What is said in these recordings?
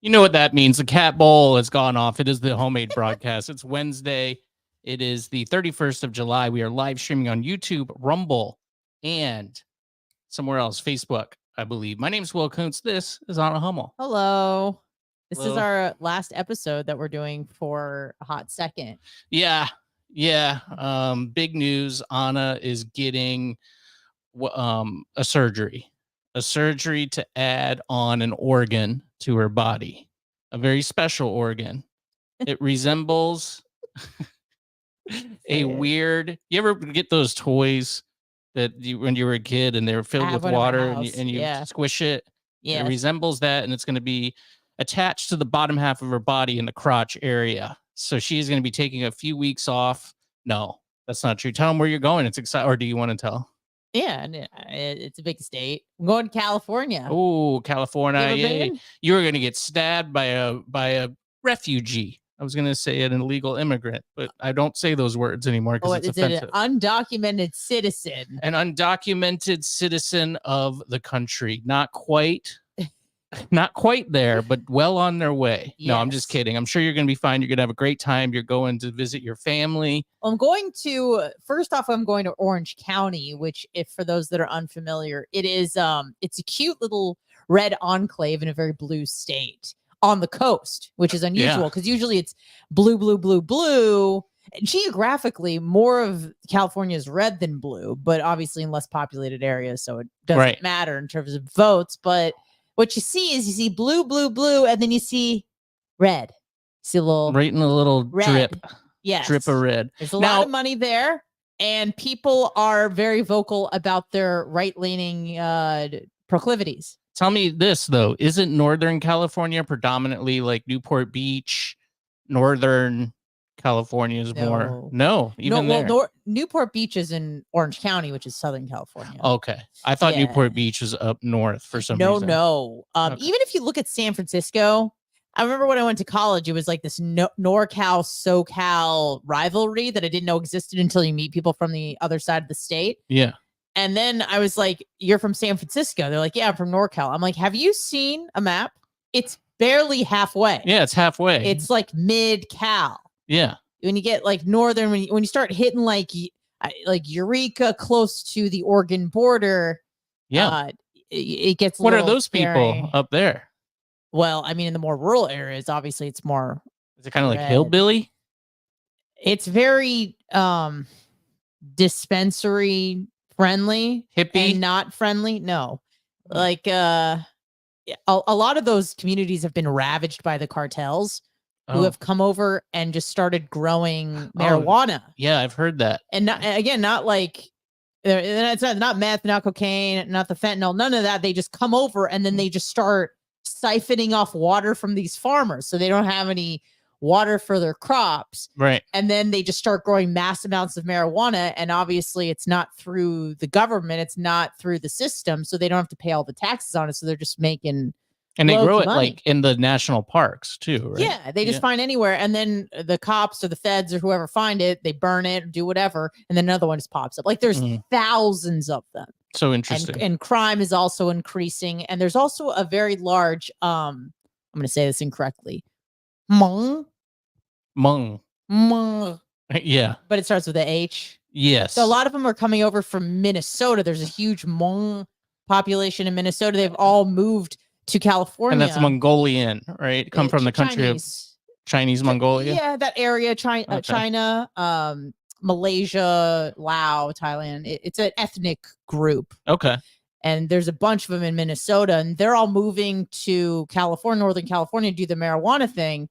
You know what that means. The cat bowl has gone off. It is the homemade broadcast. It's Wednesday. It is the 31st of July. We are live streaming on YouTube, Rumble, and somewhere else, Facebook, I believe. My name is Will Kuncz. This is Anna Hummel. Hello. This Hello. is our last episode that we're doing for a hot second. Yeah. Big news. Anna is getting a surgery to add on an organ to her body, a very special organ. It resembles a weird. You ever get those toys that when you were a kid and they were filled with water and you squish it? Yeah, it resembles that, and it's going to be attached to the bottom half of her body in the crotch area. So she's going to be taking a few weeks off. No, that's not true. Tell them where you're going. It's exciting. Or do you want to tell? Yeah, it's a big state. I'm going to California. Oh, California! Yeah, you were going to get stabbed by a refugee. I was going to say an illegal immigrant, but I don't say those words anymore because it's offensive. An undocumented citizen. An undocumented citizen of the country. Not quite there, but well on their way. Yes. No, I'm just kidding. I'm sure you're going to be fine. You're going to have a great time. You're going to visit your family. First off, I'm going to Orange County, which, if for those that are unfamiliar, it's a cute little red enclave in a very blue state on the coast, which is unusual because usually it's blue, blue, blue, blue. Geographically, more of California is red than blue, but obviously in less populated areas, so it doesn't matter in terms of votes. But what you see blue, blue, blue, and then you see red. See a little right in a little red. drip. Yes. Drip of red. There's a lot of money there, and people are very vocal about their right-leaning proclivities. Tell me this, though. Isn't Northern California predominantly like Newport Beach? Northern California is more. No, even there. Newport Beach is in Orange County, which is Southern California. Okay. I thought Newport Beach was up north for some reason. No. Okay. Even if you look at San Francisco, I remember when I went to college, it was like this NorCal, SoCal rivalry that I didn't know existed until you meet people from the other side of the state. Yeah. And then I was like, "You're from San Francisco?" They're like, "Yeah, I'm from NorCal." I'm like, "Have you seen a map? It's barely halfway." Yeah, it's halfway. It's like mid-Cal. Yeah. When you get like northern, when you start hitting like Eureka, close to the Oregon border, it gets. What are those people up there? Well, I mean, in the more rural areas, obviously, it's more. Is it kind of like hillbilly? It's very dispensary friendly, hippie, and not friendly. No, like a lot of those communities have been ravaged by the cartels. Who have come over and just started growing marijuana. Yeah, I've heard that. And not like, it's not meth, not cocaine, not the fentanyl, none of that. They just come over and then they just start siphoning off water from these farmers. So they don't have any water for their crops. Right. And then they just start growing mass amounts of marijuana. And obviously it's not through the government. It's not through the system. So they don't have to pay all the taxes on it. So they're just making... And they grow it like in the national parks too, right? Yeah, they just find anywhere. And then the cops or the feds or whoever find it, they burn it, do whatever. And then another one just pops up. Like there's thousands of them. So interesting. And crime is also increasing. And there's also a very large, I'm going to say this incorrectly. Hmong. Yeah. But it starts with a H. Yes. So a lot of them are coming over from Minnesota. There's a huge Hmong population in Minnesota. They've all moved to California. And that's Mongolian, right? Come from the country of Chinese Mongolia? Yeah, that area, China, Malaysia, Laos, Thailand. It's an ethnic group. Okay. And there's a bunch of them in Minnesota, and they're all moving to California, Northern California, to do the marijuana thing.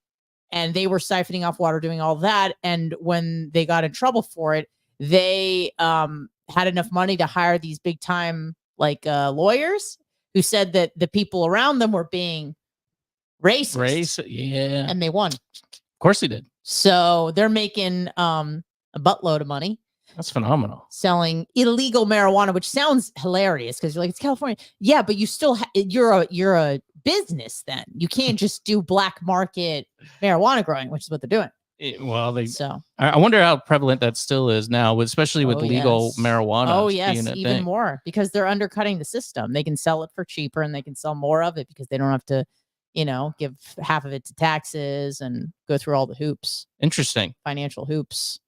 And they were siphoning off water, doing all that. And when they got in trouble for it, they had enough money to hire these big time lawyers who said that the people around them were being racist. Yeah. And they won. Of course they did. So they're making a buttload of money. That's phenomenal. Selling illegal marijuana, which sounds hilarious because you're like, it's California. Yeah, but you still you're a business then. You can't just do black market marijuana growing, which is what they're doing. I wonder how prevalent that still is now, especially with legal marijuana. Oh, yes, even more because they're undercutting the system. They can sell it for cheaper and they can sell more of it because they don't have to, give half of it to taxes and go through all the hoops, Interesting. financial hoops.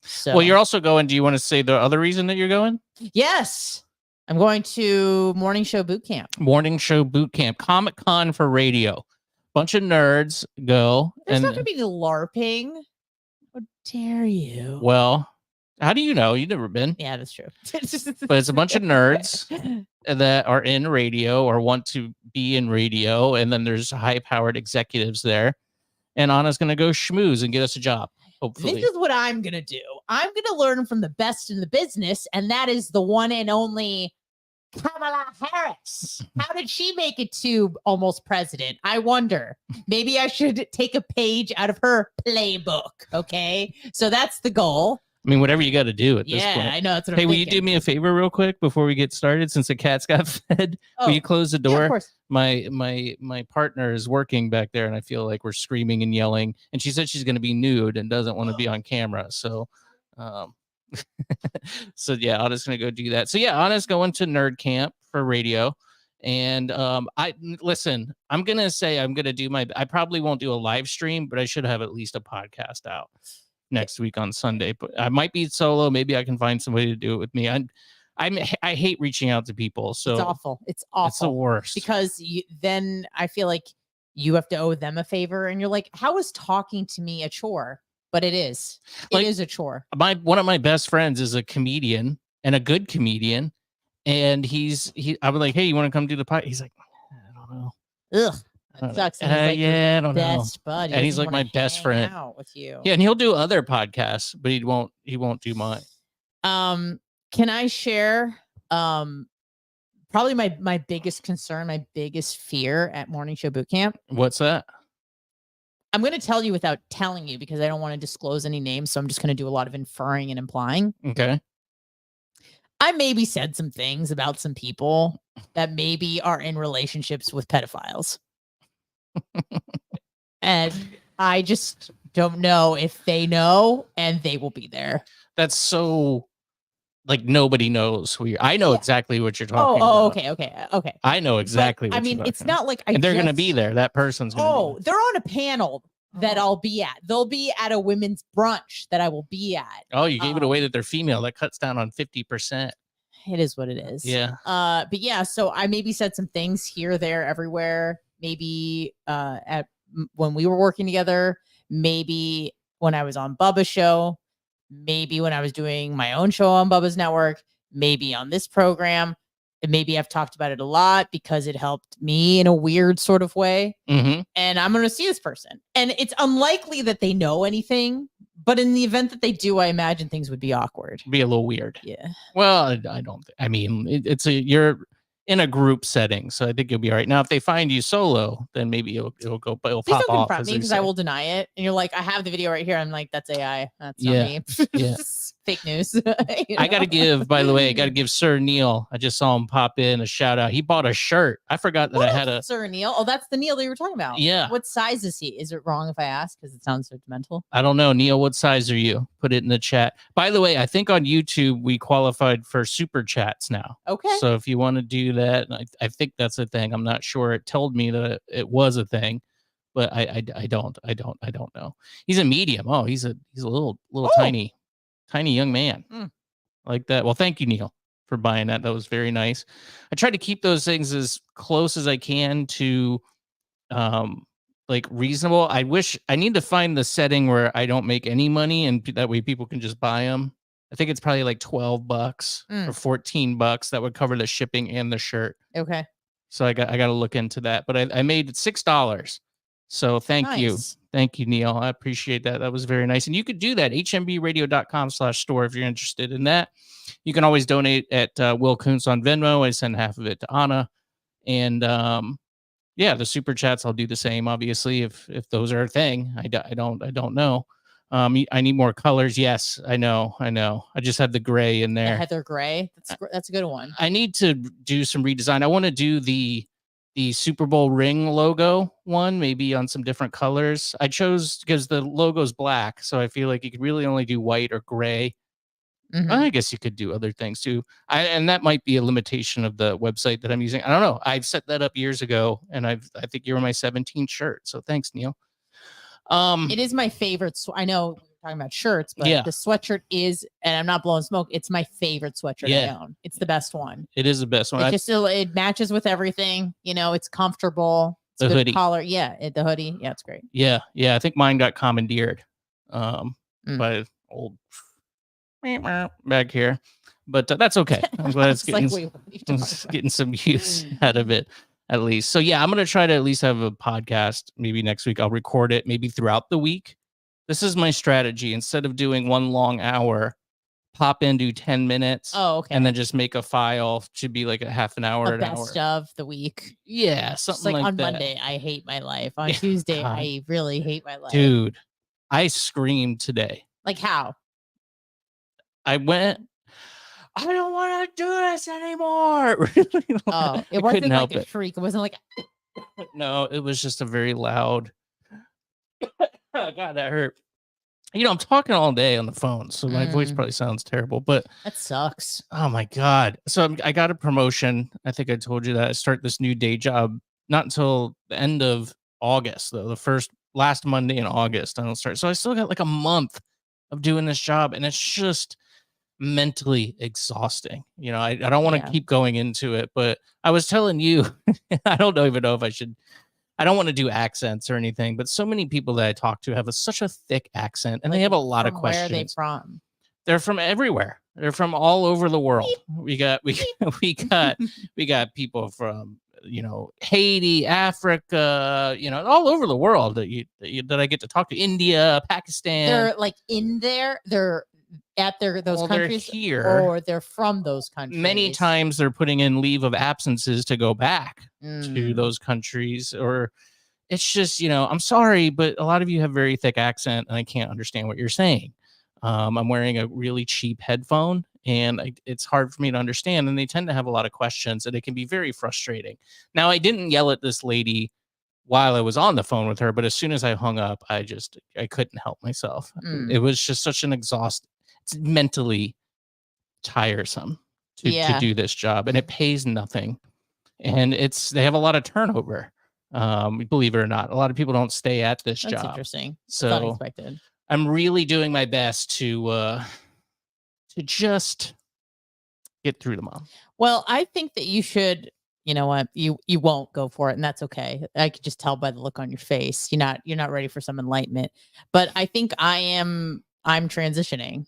So, Well, you're also going. Do you want to say the other reason that you're going? yes, I'm going to morning show boot camp. Morning show boot camp, Comic-Con for radio. Bunch of nerds go. There's not going to be any LARPing. How dare you? Well, how do you know? You've never been. Yeah, that's true. But it's a bunch of nerds that are in radio or want to be in radio. And then there's high-powered executives there. And Anna's going to go schmooze and get us a job, hopefully. This is what I'm going to do. I'm going to learn from the best in the business. And that is the one and only Kamala Harris. How did she make it to almost president? I wonder. Maybe I should take a page out of her playbook. Okay. So that's the goal. I mean, whatever you got to do at this point. Yeah, I know. That's what Hey, I'm will you thinking. do me a favor real quick before we get started? Since the cats got fed, Oh, will you close the yeah, door? of course. My partner is working back there, and I feel like we're screaming and yelling. And she said she's going to be nude and doesn't want to be on camera. So, so yeah, Anna's going to go do that. So yeah, Anna's going to nerd camp for radio. And listen, I'm going to say I'm going to do I probably won't do a live stream, but I should have at least a podcast out next week on Sunday. But I might be solo. Maybe I can find somebody to do it with me. I hate reaching out to people. So It's awful. It's awful. It's the worst. Because then I feel like you have to owe them a favor. And you're like, how is talking to me a chore? But it is. It is a chore. One of my best friends is a comedian and a good comedian. And I was like, hey, you want to come do the podcast? He's like, I don't know. Ugh. That sucks. And he's like yeah, I don't know. best buddy. And he's doesn't like my wanna best hang friend. out with you. Yeah, and he'll do other podcasts, but he won't do mine. Can I share probably my biggest concern, my biggest fear at morning show boot camp? What's that? I'm going to tell you without telling you because I don't want to disclose any names. So I'm just going to do a lot of inferring and implying. Okay. I maybe said some things about some people that maybe are in relationships with pedophiles. And I just don't know if they know, and they will be there. That's so like nobody knows who I know exactly what you're talking about. Okay. I know exactly But, what I mean, you're it's talking not like and they're going to be there. That person's going to be there. they're on a panel that I'll be at. They'll be at a women's brunch that I will be at. Oh, you gave it away that they're female. That cuts down on 50%. It is what it is. Yeah. But yeah, so I maybe said some things here, there, everywhere. Maybe when we were working together, maybe when I was on Bubba's show, maybe when I was doing my own show on Bubba's network, maybe on this program. And maybe I've talked about it a lot because it helped me in a weird sort of way. Mm-hmm. And I'm going to see this person. And it's unlikely that they know anything. But in the event that they do, I imagine things would be awkward. Be a little weird. Yeah. Well, I don't. I mean, you're in a group setting, so I think you'll be all right. Now, if they find you solo, then maybe it'll pop Please off. don't confront me because I will deny it. And you're like, I have the video right here. I'm like, that's AI. That's not me. Yeah. Fake news. I got to give, by the way, I got to give Sir Neil. I just saw him pop in a shout out. He bought a shirt. I forgot that I had a Sir Neil. Oh, that's the Neil that you were talking about. Yeah. What size is he? Is it wrong if I ask? Because it sounds sentimental. I don't know. Neil, what size are you? Put it in the chat. By the way, I think on YouTube we qualified for super chats now. Okay. So if you want to do that, I think that's a thing. I'm not sure. It told me that it was a thing, but I don't know. He's a medium. Oh, he's a little tiny young man. Like that. Well, thank you, Neil, for buying that. That was very nice. I try to keep those things as close as I can to like reasonable. I need to find the setting where I don't make any money and that way people can just buy them. I think it's probably like $12 or $14 that would cover the shipping and the shirt. Okay. So I got to look into that, but I made $6. So thank you. Thank you, Neil. I appreciate that. That was very nice. And you could do that. hmbradio.com/store if you're interested in that. You can always donate at Will Kuncz on Venmo. I send half of it to Anna. And yeah, the super chats, I'll do the same, obviously, if those are a thing. I don't know. I need more colors. Yes, I know. I just have the gray in there. The Heather Gray. That's a good one. I need to do some redesign. I want to do the Super Bowl ring logo one, maybe on some different colors. I chose because the logo's black, so I feel like you could really only do white or gray. Mhm. I guess you could do other things too. And that might be a limitation of the website that I'm using. I don't know. I've set that up years ago, and I think you were my 17th shirt. So thanks, Neil. It is my favorite. I know we're talking about shirts, but Yeah. the sweatshirt is, and I'm not blowing smoke. It's my favorite sweatshirt I Yeah. own. It's the best one. It is the best one. It just it matches with everything. You know, it's comfortable. It's The good hoodie. collar. Yeah, the hoodie. Yeah, it's great. Yeah. I think mine got commandeered by old back here, but that's okay. I'm glad it's getting, wait, what are you talking about? getting some use out of it at least. So yeah, I'm gonna try to at least have a podcast. Maybe next week I'll record it. Maybe throughout the week. This is my strategy. Instead of doing one long hour, pop in, do 10 minutes. Oh, okay. And then just make a file to be like a half an hour, an best hour. of the week. Yeah, Just something like like on that. Monday, I hate my life. On Yeah, Tuesday, God. I really hate my life. Dude, I screamed today. Like how? I went, I don't want to do this anymore. Really, Oh, it I wasn't couldn't help like a it. shriek. It wasn't like No, it was just a very loud. Oh, God, that hurt. You know, I'm talking all day on the phone, so my voice probably sounds terrible, but that sucks. oh my God. So I got a promotion. I think I told you that I start this new day job not until the end of August, though. Last Monday in August, I don't start. So I still got like a month of doing this job, and it's just mentally exhausting. You know, I don't want to keep going into it, but I was telling you, I don't even know if I should. I don't want to do accents or anything, but so many people that I talk to have such a thick accent, and they have a lot of questions. Where are they from? They're from everywhere. They're from all over the world. We got people from, you know, Haiti, Africa, you know, all over the world that I get to talk to. India, Pakistan. They're like in there. They're at those countries they're here, or they're from those countries. Many times they're putting in leave of absences to go back to those countries, or it's just, you know, I'm sorry, but a lot of you have very thick accent and I can't understand what you're saying. I'm wearing a really cheap headphone and it's hard for me to understand. And they tend to have a lot of questions and it can be very frustrating. Now, I didn't yell at this lady while I was on the phone with her, but as soon as I hung up, I couldn't help myself. It was just such an it's mentally tiresome to do this job, and it pays nothing. And they have a lot of turnover. Believe it or not, a lot of people don't stay at this job. That's interesting. So unexpected. I'm really doing my best to just get through the month. Well, I think that you should. You know what? You won't go for it, and that's okay. I could just tell by the look on your face. You're not ready for some enlightenment. But I think I'm transitioning.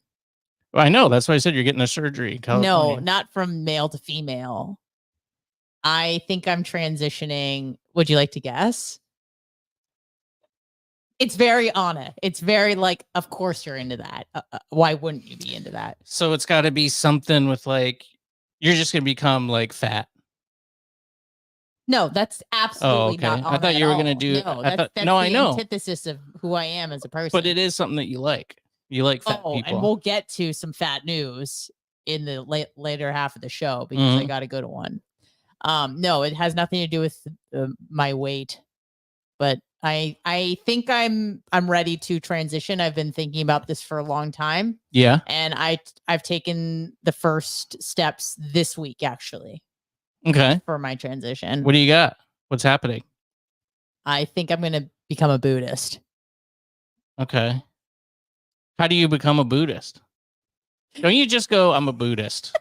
Well, I know. That's why I said you're getting a surgery. No, not from male to female. I think I'm transitioning. Would you like to guess? It's very Anna. It's very like, of course you're into that. Why wouldn't you be into that? So it's got to be something with like, you're just going to become like fat. No, that's absolutely not. I thought you were going to do. No, that's I know. Antithesis of who I am as a person. But it is something that you like. You like fat people. And we'll get to some fat news in the later half of the show because I got to go to one. No, it has nothing to do with my weight, but I think I'm ready to transition. I've been thinking about this for a long time. Yeah, and I've taken the first steps this week actually. Okay. For my transition. What do you got? What's happening? I think I'm going to become a Buddhist. Okay. How do you become a Buddhist? Don't you just go, I'm a Buddhist,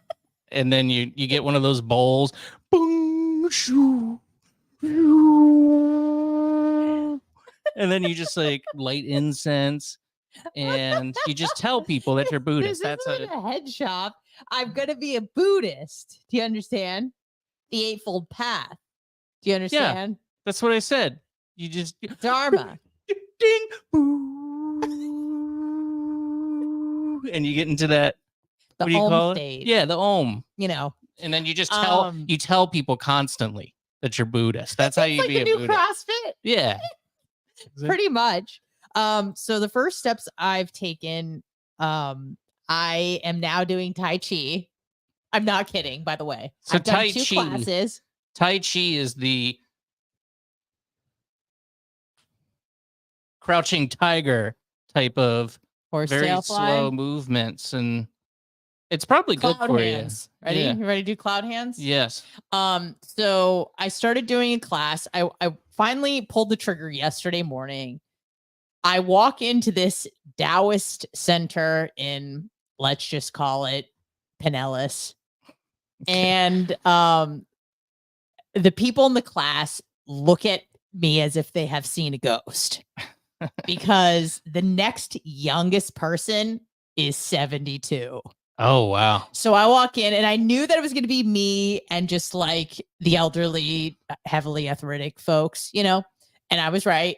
and then you get one of those bowls, boom, shoo, and then you just like light incense, and you just tell people that you're Buddhist. That's a head shop. I'm gonna be a Buddhist. Do you understand? The Eightfold Path. Do you understand? Yeah, that's what I said. You just Dharma. Ding, boo. And you get into that. The what do you call state. It? Yeah, the Om. You know. And then you just tell people constantly that you're Buddhist. That's how you like be the a new Buddhist. CrossFit. Yeah. Pretty much. So the first steps I've taken, I am now doing Tai Chi. I'm not kidding, by the way. So I've done 2 classes. Tai Chi is the crouching tiger type of very slow movements, and It's probably good Cloud for hands. Ready? Yeah. You ready to do cloud hands? Yes. So I started doing a class. I finally pulled the trigger yesterday morning. I walk into this Taoist center in, let's just call it Pinellas. And the people in the class look at me as if they have seen a ghost because the next youngest person is 72. Oh, wow. So I walk in and I knew that it was going to be me and just like the elderly, heavily arthritic folks, you know, and I was right.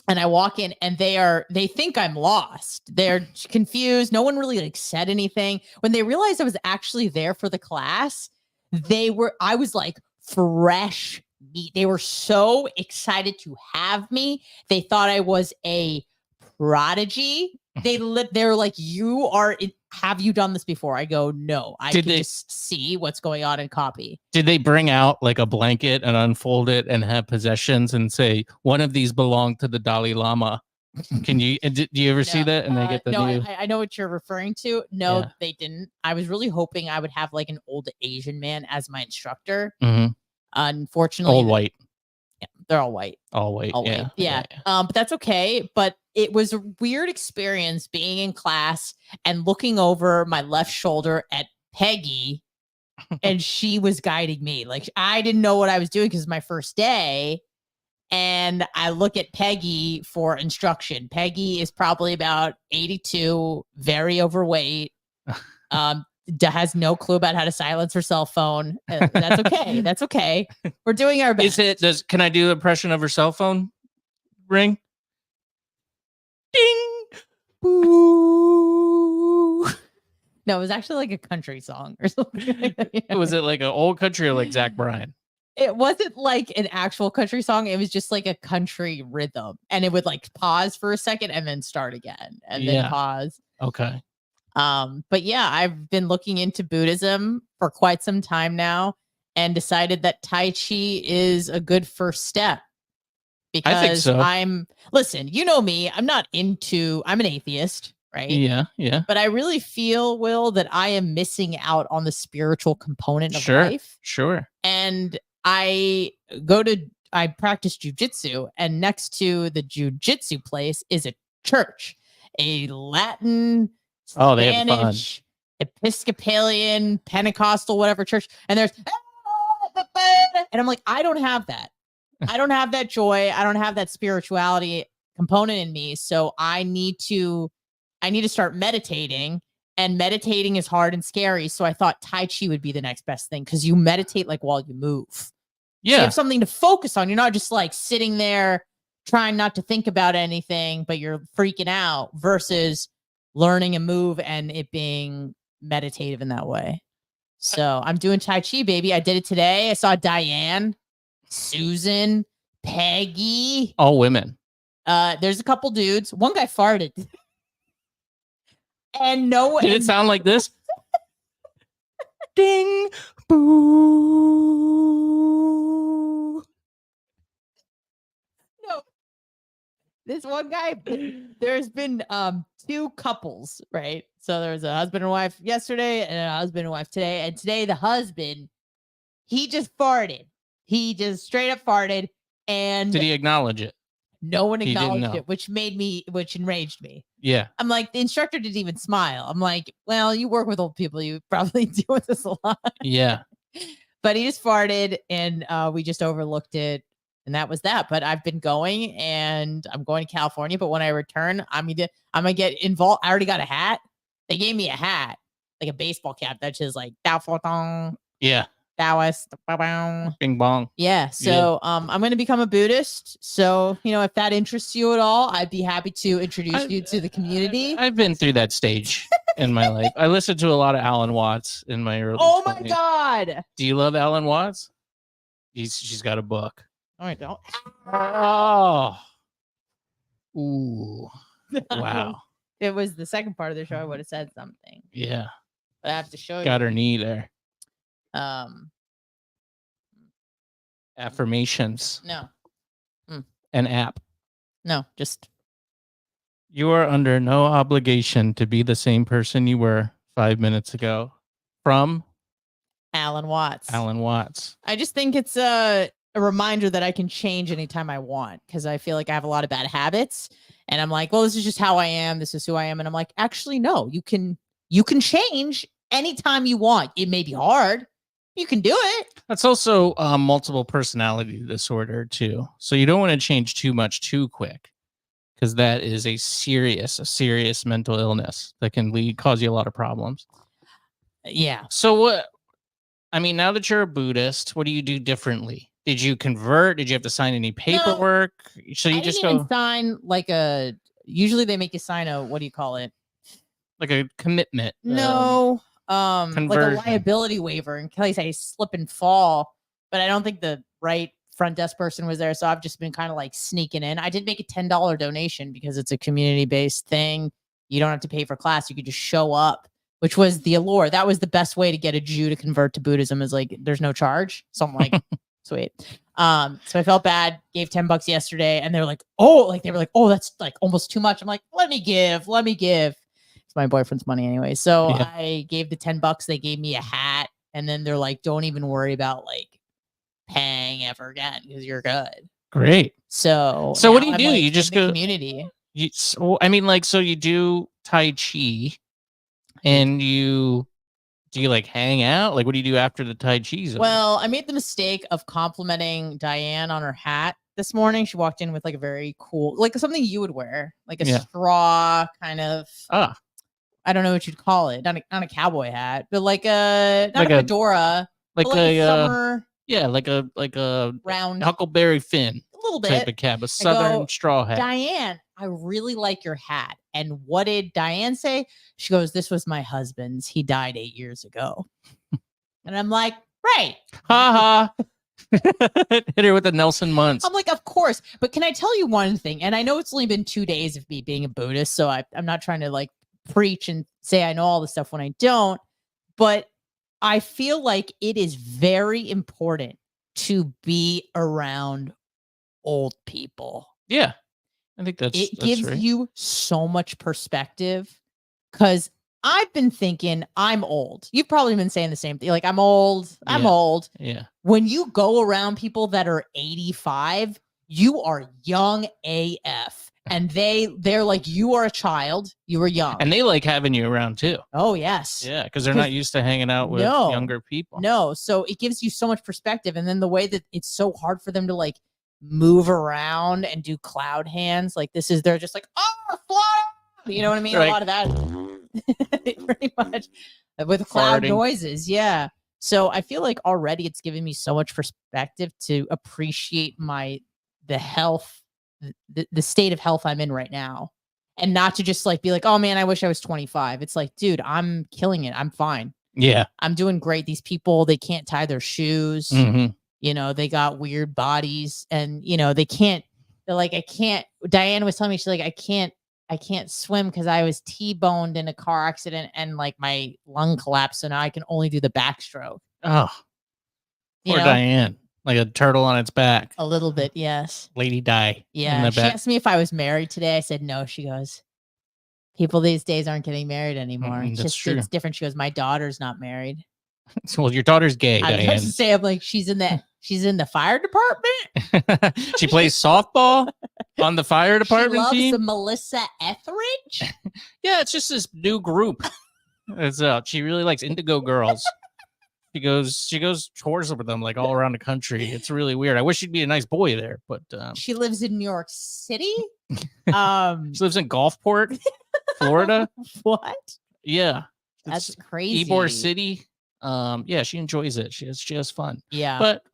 And I walk in and they think I'm lost. They're confused. No one really like said anything. When they realized I was actually there for the class, I was like fresh meat. They were so excited to have me. They thought I was a prodigy. They're like, have you done this before? I go, no, I can just see what's going on and copy. Did they bring out like a blanket and unfold it and have possessions and say, one of these belong to the Dalai Lama? Do you ever see that? And they get the new... I know what you're referring to. No, they didn't. I was really hoping I would have like an old Asian man as my instructor. Mm-hmm. Unfortunately, all white. Yeah, they're all white. All white. Yeah. But that's okay. But it was a weird experience being in class and looking over my left shoulder at Peggy, and she was guiding me. Like I didn't know what I was doing because it's my first day. And I look at Peggy for instruction. Peggy is probably about 82, very overweight. Has no clue about how to silence her cell phone. That's okay. That's okay. We're doing our best. Can I do an impression of her cell phone ring? Ding! Boo! No, it was actually like a country song or something like that, you know? Was it like an old country or like Zach Bryan? It wasn't like an actual country song. It was just like a country rhythm. And it would like pause for a second and then start again and then pause. Okay. But yeah, I've been looking into Buddhism for quite some time now and decided that Tai Chi is a good first step. Because I think so. Listen, you know me, I'm an atheist, right? Yeah. But I really feel, Will, that I am missing out on the spiritual component of life. Sure. And I practice jujitsu, and next to the jujitsu place is a church, a Latin, Spanish, Episcopalian, Pentecostal, whatever church. And there's, and I'm like, I don't have that. I don't have that joy. I don't have that spirituality component in me. So I need to start meditating, and meditating is hard and scary. So I thought Tai Chi would be the next best thing, because you meditate like while you move. Yeah. So you have something to focus on. You're not just like sitting there trying not to think about anything, but you're freaking out, versus learning a move and it being meditative in that way. So I'm doing Tai Chi, baby. I did it today. I saw Diane, Susan, Peggy. All women. There's a couple dudes. One guy farted. And Did it sound like this? Ding, boo. No. This one guy, there's been two couples, right? So there was a husband and wife yesterday and a husband and wife today. And today the husband, he just farted. He just straight up farted. And did he acknowledge it? No one acknowledged it, which enraged me. Yeah. I'm like, the instructor didn't even smile. I'm like, well, you work with old people. You probably deal with this a lot. Yeah. But he just farted, and we just overlooked it. And that was that. But I've been going, and I'm going to California. But when I return, I'm gonna get involved. I already got a hat. They gave me a hat, like a baseball cap that's just like Dao Fotong. Yeah. Taoist. Bing bong. Yeah. So I'm going to become a Buddhist. So, if that interests you at all, I'd be happy to introduce you to the community. I've been through that stage in my life. I listened to a lot of Alan Watts in my early 20s. My God. Do you love Alan Watts? She's got a book. Oh, I don't. Oh. Ooh. Wow. It was the second part of the show. I would have said something. Yeah. But I have to show you. Got her knee there. Affirmations. No. An app. No, just. You are under no obligation to be the same person you were 5 minutes ago from Alan Watts. Alan Watts. I just think it's a reminder that I can change anytime I want, because I feel like I have a lot of bad habits, and I'm like, well, this is just how I am. This is who I am. And I'm like, actually, no, you can change anytime you want. It may be hard. You can do it. That's also multiple personality disorder too. So you don't want to change too much too quick, because that is a serious mental illness that can cause you a lot of problems. Yeah. So what? I mean, now that you're a Buddhist, what do you do differently? Did you convert? Did you have to sign any paperwork? So you I just didn't go even sign like a. Usually they make you sign a, what do you call it? like a commitment. No, like a conversion. liability waiver in case I slip and fall. But I don't think the right front desk person was there, so I've just been kind of like sneaking in. I did make a $10 donation because it's a community-based thing. You don't have to pay for class; you could just show up, which was the allure. That was the best way to get a Jew to convert to Buddhism, is like there's no charge. So I'm like, sweet. So I felt bad, gave $10 yesterday, and they're like, oh, that's like almost too much. I'm like, let me give. It's my boyfriend's money anyway. So Yeah. I gave the $10. They gave me a hat, and then they're like, don't even worry about like paying ever again because you're good. Great. So what do now you do? I'm, like, You in just the go community. So you do Tai Chi, and do you like hang out? Like, what do you do after the Tai Chi's over? Well, I made the mistake of complimenting Diane on her hat this morning. She walked in with like a very cool, like something you would wear, like a straw kind of. I don't know what you'd call it. Not a cowboy hat, but like a not like a fedora, like a summer. Yeah, like a round Huckleberry Finn, a little bit type of cap, a southern straw hat. Diane, I really like your hat. And what did Diane say? She goes, "This was my husband's. He died 8 years ago." And I'm like, right. Ha ha. Hit her with the Nelson Muntz. I'm like, of course. But can I tell you one thing? And I know it's only been 2 days of me being a Buddhist, so I'm not trying to like preach and say I know all the stuff when I don't. But I feel like it is very important to be around old people. Yeah. I think that's gives right. You so much perspective, because I've been thinking I'm old. You've probably been saying the same thing. Like, I'm old. Yeah. I'm old. Yeah. When you go around people that are 85, you are young AF. And they're like, you are a child. You are young. And they like having you around too. Oh, yes. Yeah, because they're not used to hanging out with younger people. No. So it gives you so much perspective. And then the way that it's so hard for them to like move around and do cloud hands. Like they're just like, oh, fly. You know what I mean? Right. A lot of that. Pretty much with cloud noises. Yeah. So I feel like already it's given me so much perspective to appreciate the health, the state of health I'm in right now, and not to just like be like, oh man, I wish I was 25. It's like, dude, I'm killing it. I'm fine. Yeah. I'm doing great. These people, they can't tie their shoes. Mm-hmm. You know, they got weird bodies, and you know, they're like, I can't. Diane was telling me, she's like, I can't swim because I was T-boned in a car accident and like my lung collapsed. So now I can only do the backstroke. Oh, poor Diane. Like a turtle on its back. A little bit, yes. Lady Di. Yeah. She asked me if I was married today. I said no. She goes, people these days aren't getting married anymore. That's true. It's different. She goes, my daughter's not married. Well, your daughter's gay, Diane. I was to say, I'm like, she's in the fire department. She plays softball on the fire department she loves team. Melissa Etheridge. Yeah, it's just this new group. She really likes Indigo Girls. She goes tours with them like all around the country. It's really weird. I wish she'd be a nice boy there, but she lives in New York City. She lives in Gulfport, Florida. What? Yeah, that's crazy. Ybor City. Yeah, she enjoys it. She has fun. Yeah, but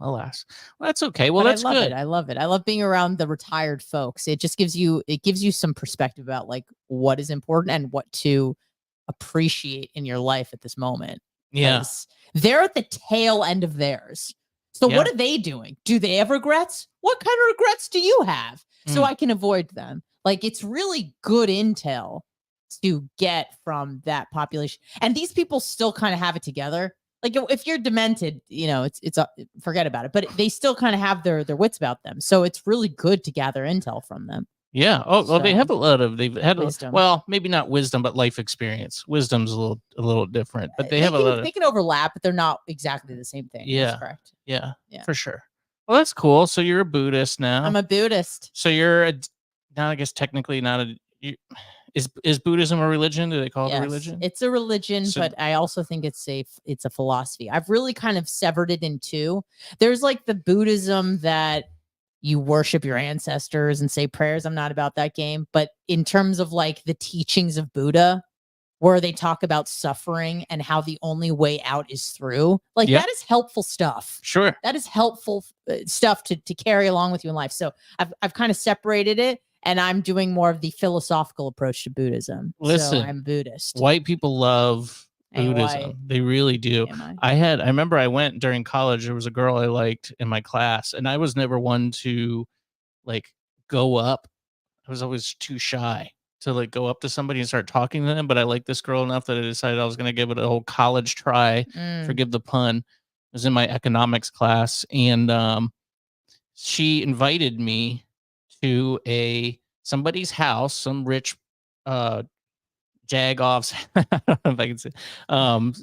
alas, well, that's okay. Well, that's good. I love it. I love being around the retired folks. It just gives you some perspective about like what is important and what to appreciate in your life at this moment. Yeah. They're at the tail end of theirs. So what are they doing? Do they have regrets? What kind of regrets do you have? So I can avoid them. Like, it's really good intel to get from that population. And these people still kind of have it together. Like, if you're demented, it's forget about it. But they still kind of have their wits about them. So it's really good to gather intel from them. Yeah. Oh, well, they So, have a lot of they've had wisdom. well, maybe not wisdom, but life experience. Wisdom's a little different, but they have a lot of They can overlap, but they're not exactly the same thing. That's yeah, correct. yeah, Yeah. for sure. Well, that's cool. So you're a Buddhist now. I'm a Buddhist. So you're now, I guess technically not a. Is Buddhism a religion? Do they call it a Yes, religion? it's a religion, So- but I also think it's a philosophy. I've really kind of severed it in two. There's like the Buddhism that you worship your ancestors and say prayers. I'm not about that game, but in terms of like the teachings of Buddha, where they talk about suffering and how the only way out is through, like Yeah. that is helpful stuff. Sure. That is helpful stuff to carry along with you in life. So I've kind of separated it, and I'm doing more of the philosophical approach to Buddhism. Listen, so I'm Buddhist. White people love Ain't Buddhism. white. They really do. Am I? I remember I went during college. There was a girl I liked in my class, and I was never one to like go up. I was always too shy to like go up to somebody and start talking to them. But I liked this girl enough that I decided I was going to give it a whole college try. Forgive the pun. It was in my economics class, and she invited me to somebody's house, some rich jagoffs. I don't know if I can say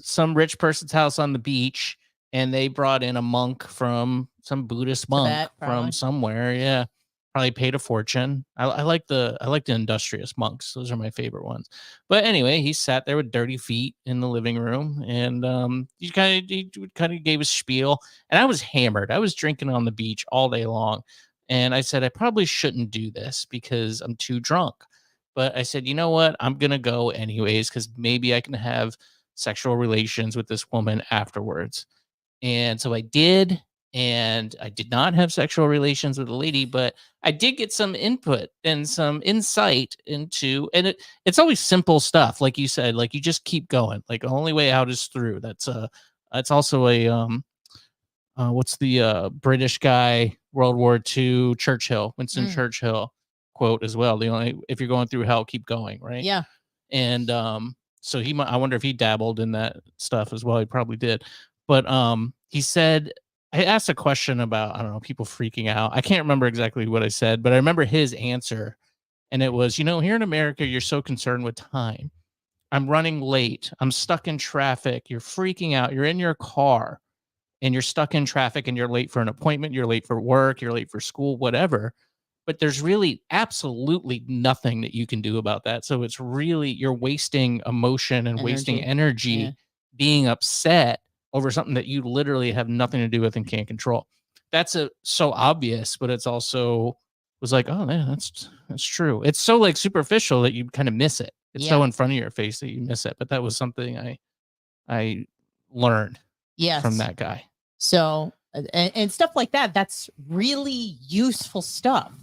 some rich person's house on the beach, and they brought in a monk from some Buddhist monk Tibet, from probably. somewhere. Yeah, probably paid a fortune. I like the industrious monks. Those are my favorite ones. But anyway, he sat there with dirty feet in the living room, and he kind of gave a spiel. And I was hammered. I was drinking on the beach all day long, and I said I probably shouldn't do this because I'm too drunk. But I said, you know what? I'm going to go anyways because maybe I can have sexual relations with this woman afterwards. And so I did. And I did not have sexual relations with a lady, but I did get some input and some insight into, and it's always simple stuff. Like you said, like you just keep going. Like the only way out is through. That's also a, what's the British guy, World War II, Winston Churchill quote as well. If you're going through hell, keep going, right? Yeah. And so I wonder if he dabbled in that stuff as well. He probably did. But he said, I asked a question about, I don't know, people freaking out. I can't remember exactly what I said, but I remember his answer. And it was, here in America, you're so concerned with time. I'm running late. I'm stuck in traffic. You're freaking out. You're in your car and you're stuck in traffic and you're late for an appointment. You're late for work. You're late for school, whatever. But there's really absolutely nothing that you can do about that. So it's really, you're wasting emotion and wasting energy being upset over something that you literally have nothing to do with and can't control. That's so obvious, but it's also was like, oh man, that's true. It's so like superficial that you kind of miss it. It's so in front of your face that you miss it. But that was something I learned from that guy. So and stuff like that, that's really useful stuff.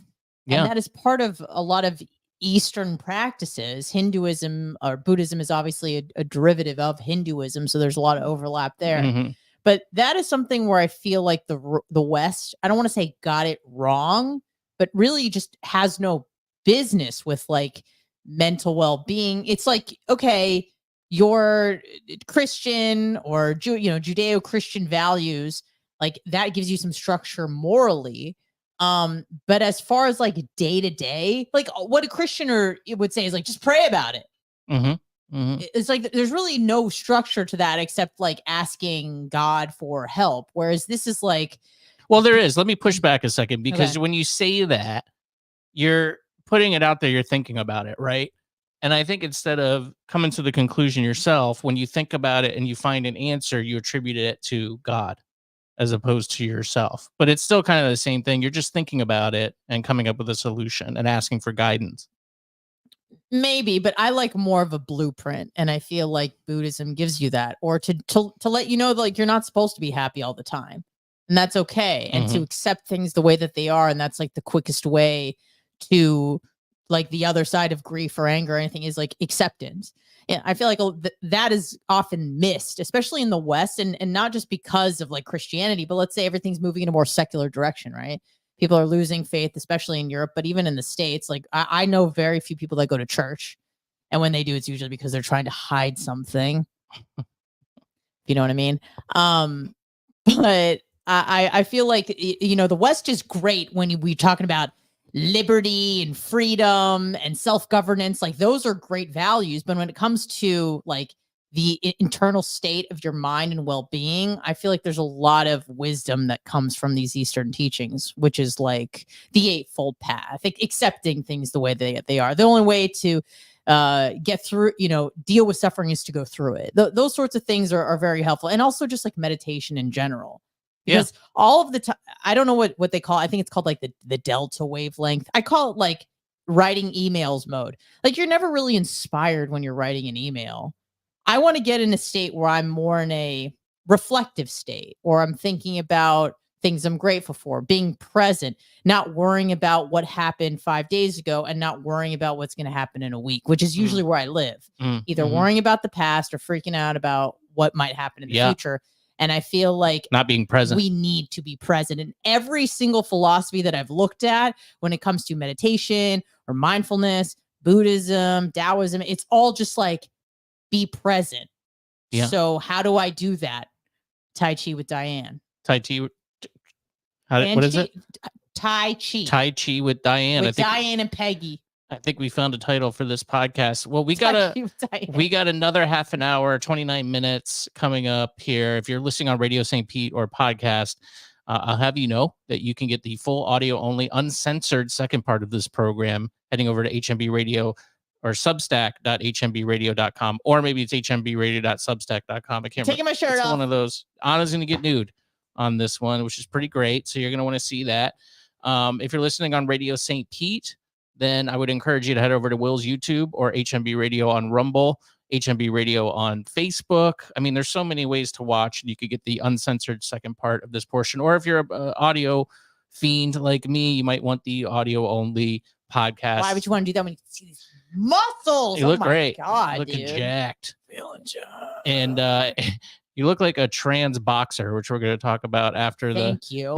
Yeah. And that is part of a lot of Eastern practices. Hinduism or Buddhism is obviously a derivative of Hinduism, so there's a lot of overlap there. Mm-hmm. But that is something where I feel like the West, I don't want to say got it wrong, but really just has no business with like mental well-being. It's like, okay, your Christian or Judeo-Christian values, like that gives you some structure morally. But as far as like day to day, like what a Christian would say is like, just pray about it. Mm-hmm. Mm-hmm. It's like there's really no structure to that except like asking God for help. Whereas this is like, well, there is. Let me push back a second because when you say that, you're putting it out there, you're thinking about it, right? And I think instead of coming to the conclusion yourself, when you think about it and you find an answer, you attribute it to God as opposed to yourself. But it's still kind of the same thing. You're just thinking about it and coming up with a solution and asking for guidance. Maybe, but I like more of a blueprint, and I feel like Buddhism gives you that, or to let you know like you're not supposed to be happy all the time, and that's okay, and to accept things the way that they are, and that's like the quickest way to like the other side of grief or anger or anything is like acceptance. Yeah, I feel like that is often missed, especially in the West, and not just because of like Christianity, but let's say everything's moving in a more secular direction, right? People are losing faith, especially in Europe, but even in the States, like I know very few people that go to church. And when they do, it's usually because they're trying to hide something. You know what I mean? But I feel like, the West is great when we're talking about liberty and freedom and self-governance, like those are great values. But when it comes to like the internal state of your mind and well-being, I feel like there's a lot of wisdom that comes from these Eastern teachings, which is like the Eightfold Path, like accepting things the way they are. The only way to get through, deal with suffering is to go through it. Those sorts of things are very helpful. And also just like meditation in general. Because all of the time, I don't know what they call it. I think it's called like the delta wavelength. I call it like writing emails mode. Like you're never really inspired when you're writing an email. I want to get in a state where I'm more in a reflective state, or I'm thinking about things I'm grateful for, being present, not worrying about what happened 5 days ago and not worrying about what's going to happen in a week, which is usually where I live. Either worrying about the past or freaking out about what might happen in the future. And I feel like not being present. We need to be present. And every single philosophy that I've looked at when it comes to meditation or mindfulness, Buddhism, Taoism, it's all just like be present. Yeah. So how do I do that? Tai Chi with Diane. Tai Chi. What is it? Tai Chi. Tai Chi with Diane. With Diane and Peggy. I think we found a title for this podcast. Well, we got another half an hour, 29 minutes coming up here. If you're listening on Radio St. Pete or podcast, I'll have you know that you can get the full audio only uncensored second part of this program heading over to HMB Radio or substack.hmbradio.com, or maybe it's hmbradio.substack.com. I can't taking my shirt off. One of those. Anna's going to get nude on this one, which is pretty great. So you're going to want to see that. If you're listening on Radio St. Pete, then I would encourage you to head over to Will's YouTube or HMB Radio on Rumble, HMB Radio on Facebook. I mean, there's so many ways to watch. You could get the uncensored second part of this portion. Or if you're an audio fiend like me, you might want the audio only podcast. Why would you want to do that when you can see these muscles? You look great. God, looking dude. Jacked. Feeling jacked. And you look like a trans boxer, which we're going to talk about after Thank you.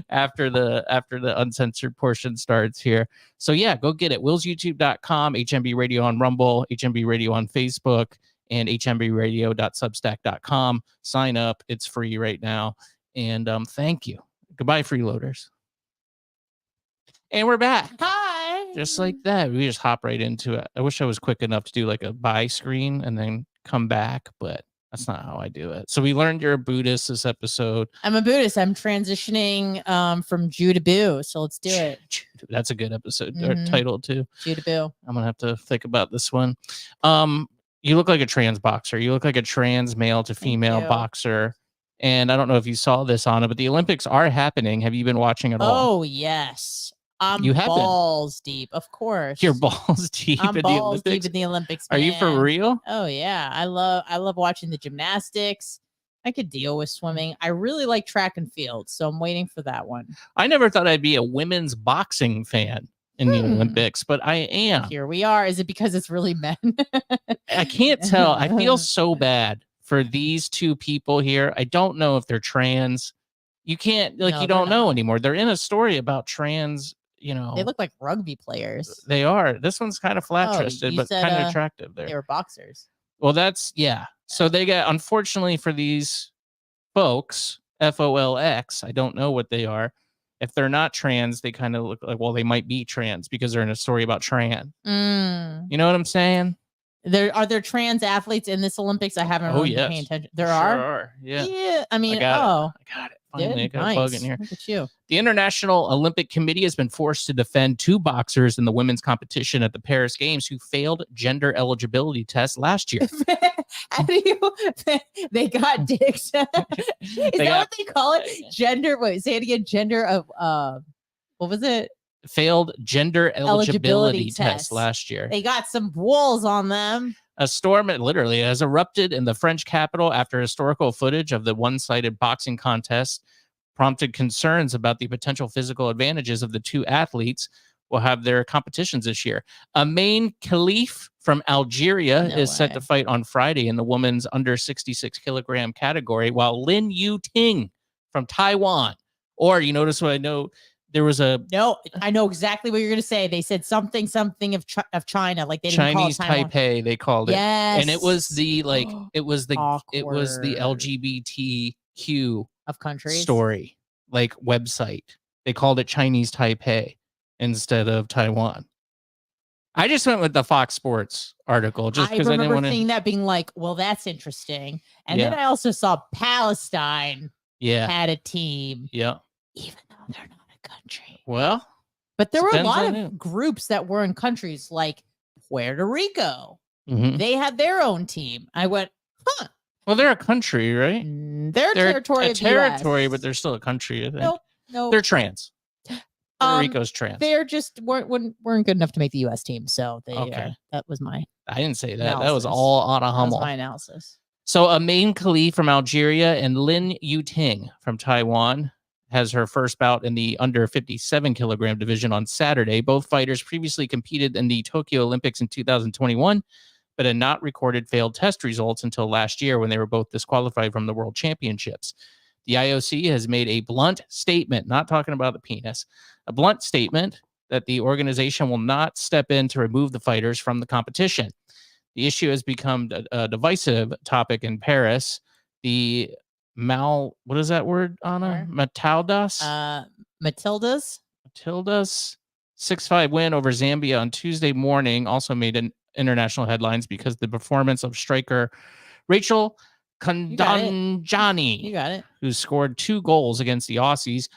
after the uncensored portion starts here. So yeah, go get it. WillsYouTube.com, HMB Radio on Rumble, HMB Radio on Facebook, and hmbradio.substack.com. Sign up. It's free right now. And thank you. Goodbye, freeloaders. And we're back. Hi. Just like that. We just hop right into it. I wish I was quick enough to do like a buy screen and then come back, but that's not how I do it. So we learned you're a Buddhist this episode. I'm a Buddhist. I'm transitioning from Jew to Boo. So let's do it. That's a good episode or title too. Jew to Boo. I'm gonna have to think about this one. You look like a trans boxer. You look like a trans male to female boxer. And I don't know if you saw this, Anna, but the Olympics are happening. Have you been watching at all? Oh yes. I'm you have balls deep, of course. You're balls deep I'm in balls the Olympics. deep in the Olympics. Man. Are you for real? Oh yeah. I love watching the gymnastics. I could deal with swimming. I really like track and field, so I'm waiting for that one. I never thought I'd be a women's boxing fan in the Olympics, but I am. Here we are. Is it because it's really men? I can't tell. I feel so bad for these two people here. I don't know if they're trans. You can't, like, you don't know anymore. They're in a story about trans, They look like rugby players. They are. This one's kind of flat-chested, but kind of attractive there. They were boxers. Well, that's, So they got, unfortunately for these folks, FOLX, I don't know what they are. If they're not trans, they kind of look like, well, they might be trans because they're in a story about trans. You know what I'm saying? Are there trans athletes in this Olympics? I haven't really been paying attention. There are? Yeah. Yeah. I mean, I got it. Finally, I got a bug in here. Look at you. The International Olympic Committee has been forced to defend two boxers in the women's competition at the Paris Games who failed gender eligibility tests last year. How do you? They got dicks. Is that what they call it? Gender. Wait, say it again. Gender of what was it? Failed gender eligibility test last year. They got some balls on them. A storm literally has erupted in the French capital after historical footage of the one-sided boxing contest prompted concerns about the potential physical advantages of the two athletes will have their competitions this year. Amain Khalif from Algeria is set to fight on Friday in the women's under 66 kilogram category, while Lin Yu Ting from Taiwan. Or you notice what I know. There was no, I know exactly what you're going to say. They said something of China, like they didn't Chinese call it Taipei. They called it, and it was the it was the Awkward. LGBTQ of countries story, like website. They called it Chinese Taipei instead of Taiwan. I just went with the Fox Sports article just I because I didn't remember want to. seeing that being like, well, that's interesting. And then Yeah. I also saw Palestine Yeah. had a team, Yeah. even though they're not a country. Well, But there were a depends lot on of you. groups that were in countries like Puerto Rico. Mhm. They had their own team. I went, huh. Well, they're a country, right? They're territory a of the territory, US. but they're still a country. I think. Nope. Nope. They're trans. Puerto Rico's trans. They're just weren't good enough to make the U.S. team, so they. Okay. That was my. I didn't say that. Analysis. That was all on a Hummel. That was my analysis. So Amin Khalif from Algeria and Lin Yuting from Taiwan has her first bout in the under 57 kilogram division on Saturday. Both fighters previously competed in the Tokyo Olympics in 2021, but had not recorded failed test results until last year when they were both disqualified from the World Championships. The IOC has made a blunt statement, not talking about the penis, a blunt statement that the organization will not step in to remove the fighters from the competition. The issue has become a divisive topic in Paris. The what is that word, Anna? Matildas? Matildas 6-5 win over Zambia on Tuesday morning also made international headlines because the performance of striker Rachel Kundanjani, You got it. who scored 2 goals against the Aussies.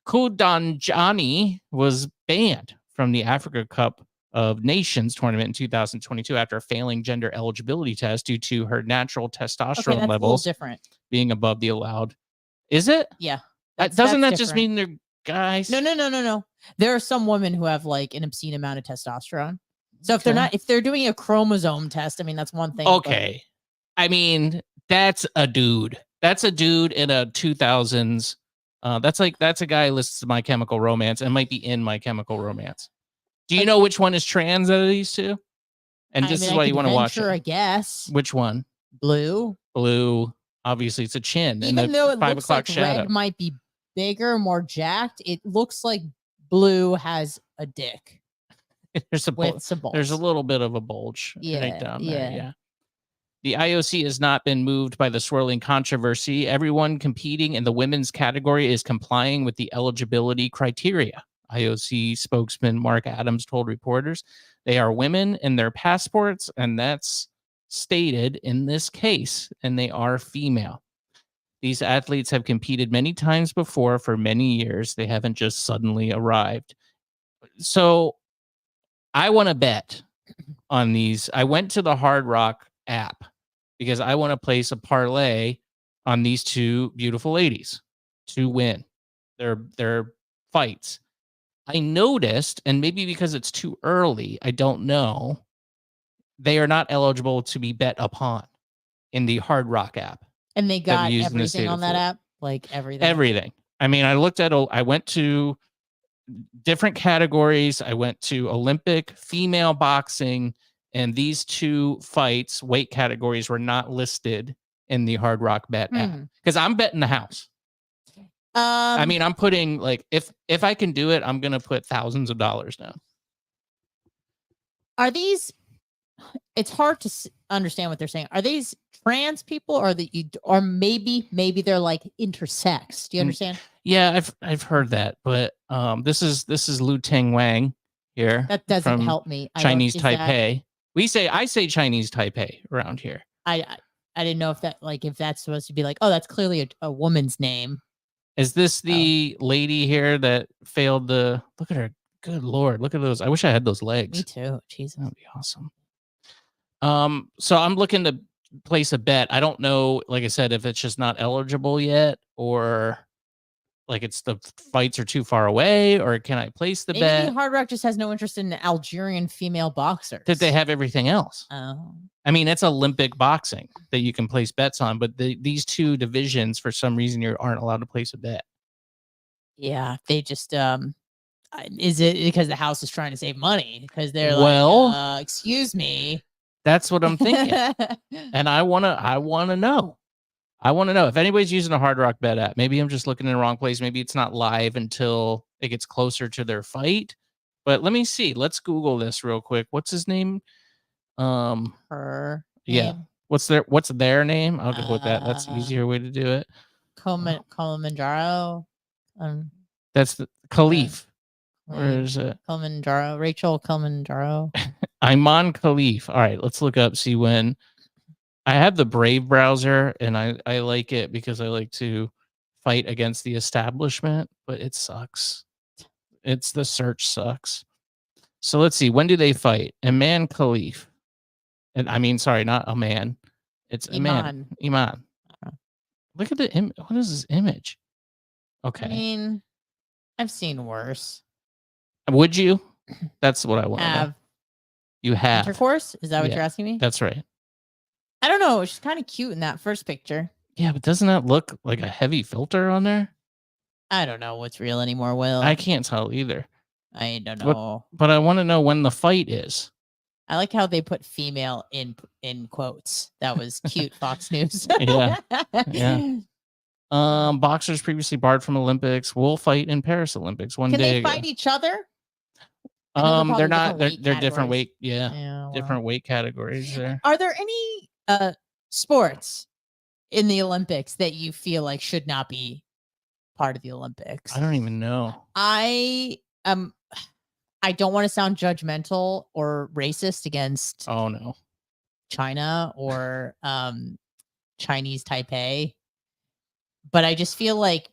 Kundanjani was banned from the Africa Cup of Nations tournament in 2022 after a failing gender eligibility test due to her natural testosterone levels different. being above the allowed. Is it? Yeah. Doesn't that just mean they're guys? No. There are some women who have like an obscene amount of testosterone. So if they're doing a chromosome test, I mean, that's one thing. Okay. I mean, that's a dude. That's a dude in a 2000s. That's a guy who lists My Chemical Romance and might be in My Chemical Romance. Do you know which one is trans out of these two? And this is why you want to watch it. I guess. Which one? Blue. Obviously, it's a chin. Even though it 5 looks o'clock like shadow. red might be bigger, more jacked, it looks like blue has a dick. There's a with some balls. There's a little bit of a bulge right down there. Yeah. The IOC has not been moved by the swirling controversy. Everyone competing in the women's category is complying with the eligibility criteria. IOC spokesman Mark Adams told reporters they are women in their passports, and that's stated in this case, and they are female. These athletes have competed many times before for many years. They haven't just suddenly arrived. So I want to bet on these. I went to the Hard Rock app because I want to place a parlay on these two beautiful ladies to win their fights. I noticed, and maybe because it's too early, I don't know, they are not eligible to be bet upon in the Hard Rock app. And they got everything on that app? Like everything? Everything. I mean, I went to different categories. I went to Olympic, female boxing, and these two fights, weight categories, were not listed in the Hard Rock Bet app because I'm betting the house. I mean, I'm putting like if I can do it, I'm gonna put thousands of dollars down. Are these? It's hard to understand what they're saying. Are these trans people, or maybe they're like intersex? Do you understand? Yeah, I've heard that, but this is Lu Ting Wang here. That doesn't help me. Chinese Taipei. I say Chinese Taipei around here. I didn't know if that's supposed to be like, oh, that's clearly a woman's name. Is this the lady here that failed the? Look at her. Good Lord. Look at those. I wish I had those legs. Me too. Jesus. That'd be awesome. So I'm looking to place a bet. I don't know, like I said, if it's just not eligible yet or like it's the fights are too far away, or can I place the bet? Maybe Hard Rock just has no interest in Algerian female boxers. Did they have everything else? Oh. I mean, it's Olympic boxing that you can place bets on, but these two divisions, for some reason, you aren't allowed to place a bet. Yeah, they just is it because the house is trying to save money? Because they're like, excuse me. That's what I'm thinking, and I wanna know. I want to know if anybody's using a Hard Rock Bet app. Maybe I'm just looking in the wrong place. Maybe it's not live until it gets closer to their fight. But let me see. Let's Google this real quick. What's his name? Her. Yeah. Name? What's their name? I'll go with that. That's the easier way to do it. Kilimanjaro. That's the Khalif. Where is it? Kilimanjaro. Rachel Kilimanjaro. Iman Khalif. All right, let's look up, see when. I have the Brave browser, and I like it because I like to fight against the establishment, but it sucks. It's the search sucks. So let's see. When do they fight? Iman Khalif. And I mean, sorry, not a man. It's Iman. Iman. Look at the image. What is this image? Okay. I mean, I've seen worse. Would you? That's what I want to know. You have intercourse? Is that what you're asking me? That's right. I don't know. She's kind of cute in that first picture. Yeah, but doesn't that look like a heavy filter on there? I don't know what's real anymore, Will. I can't tell either. I don't know. But I want to know when the fight is. I like how they put female in quotes. That was cute, Fox News. Yeah. Boxers previously barred from Olympics will fight in Paris Olympics one day. Can they fight each other? They're not. They're different weight. Different weight categories there. Are there any sports in the Olympics that you feel like should not be part of the Olympics? I don't even know. I don't want to sound judgmental or racist against China or Chinese Taipei, but I just feel like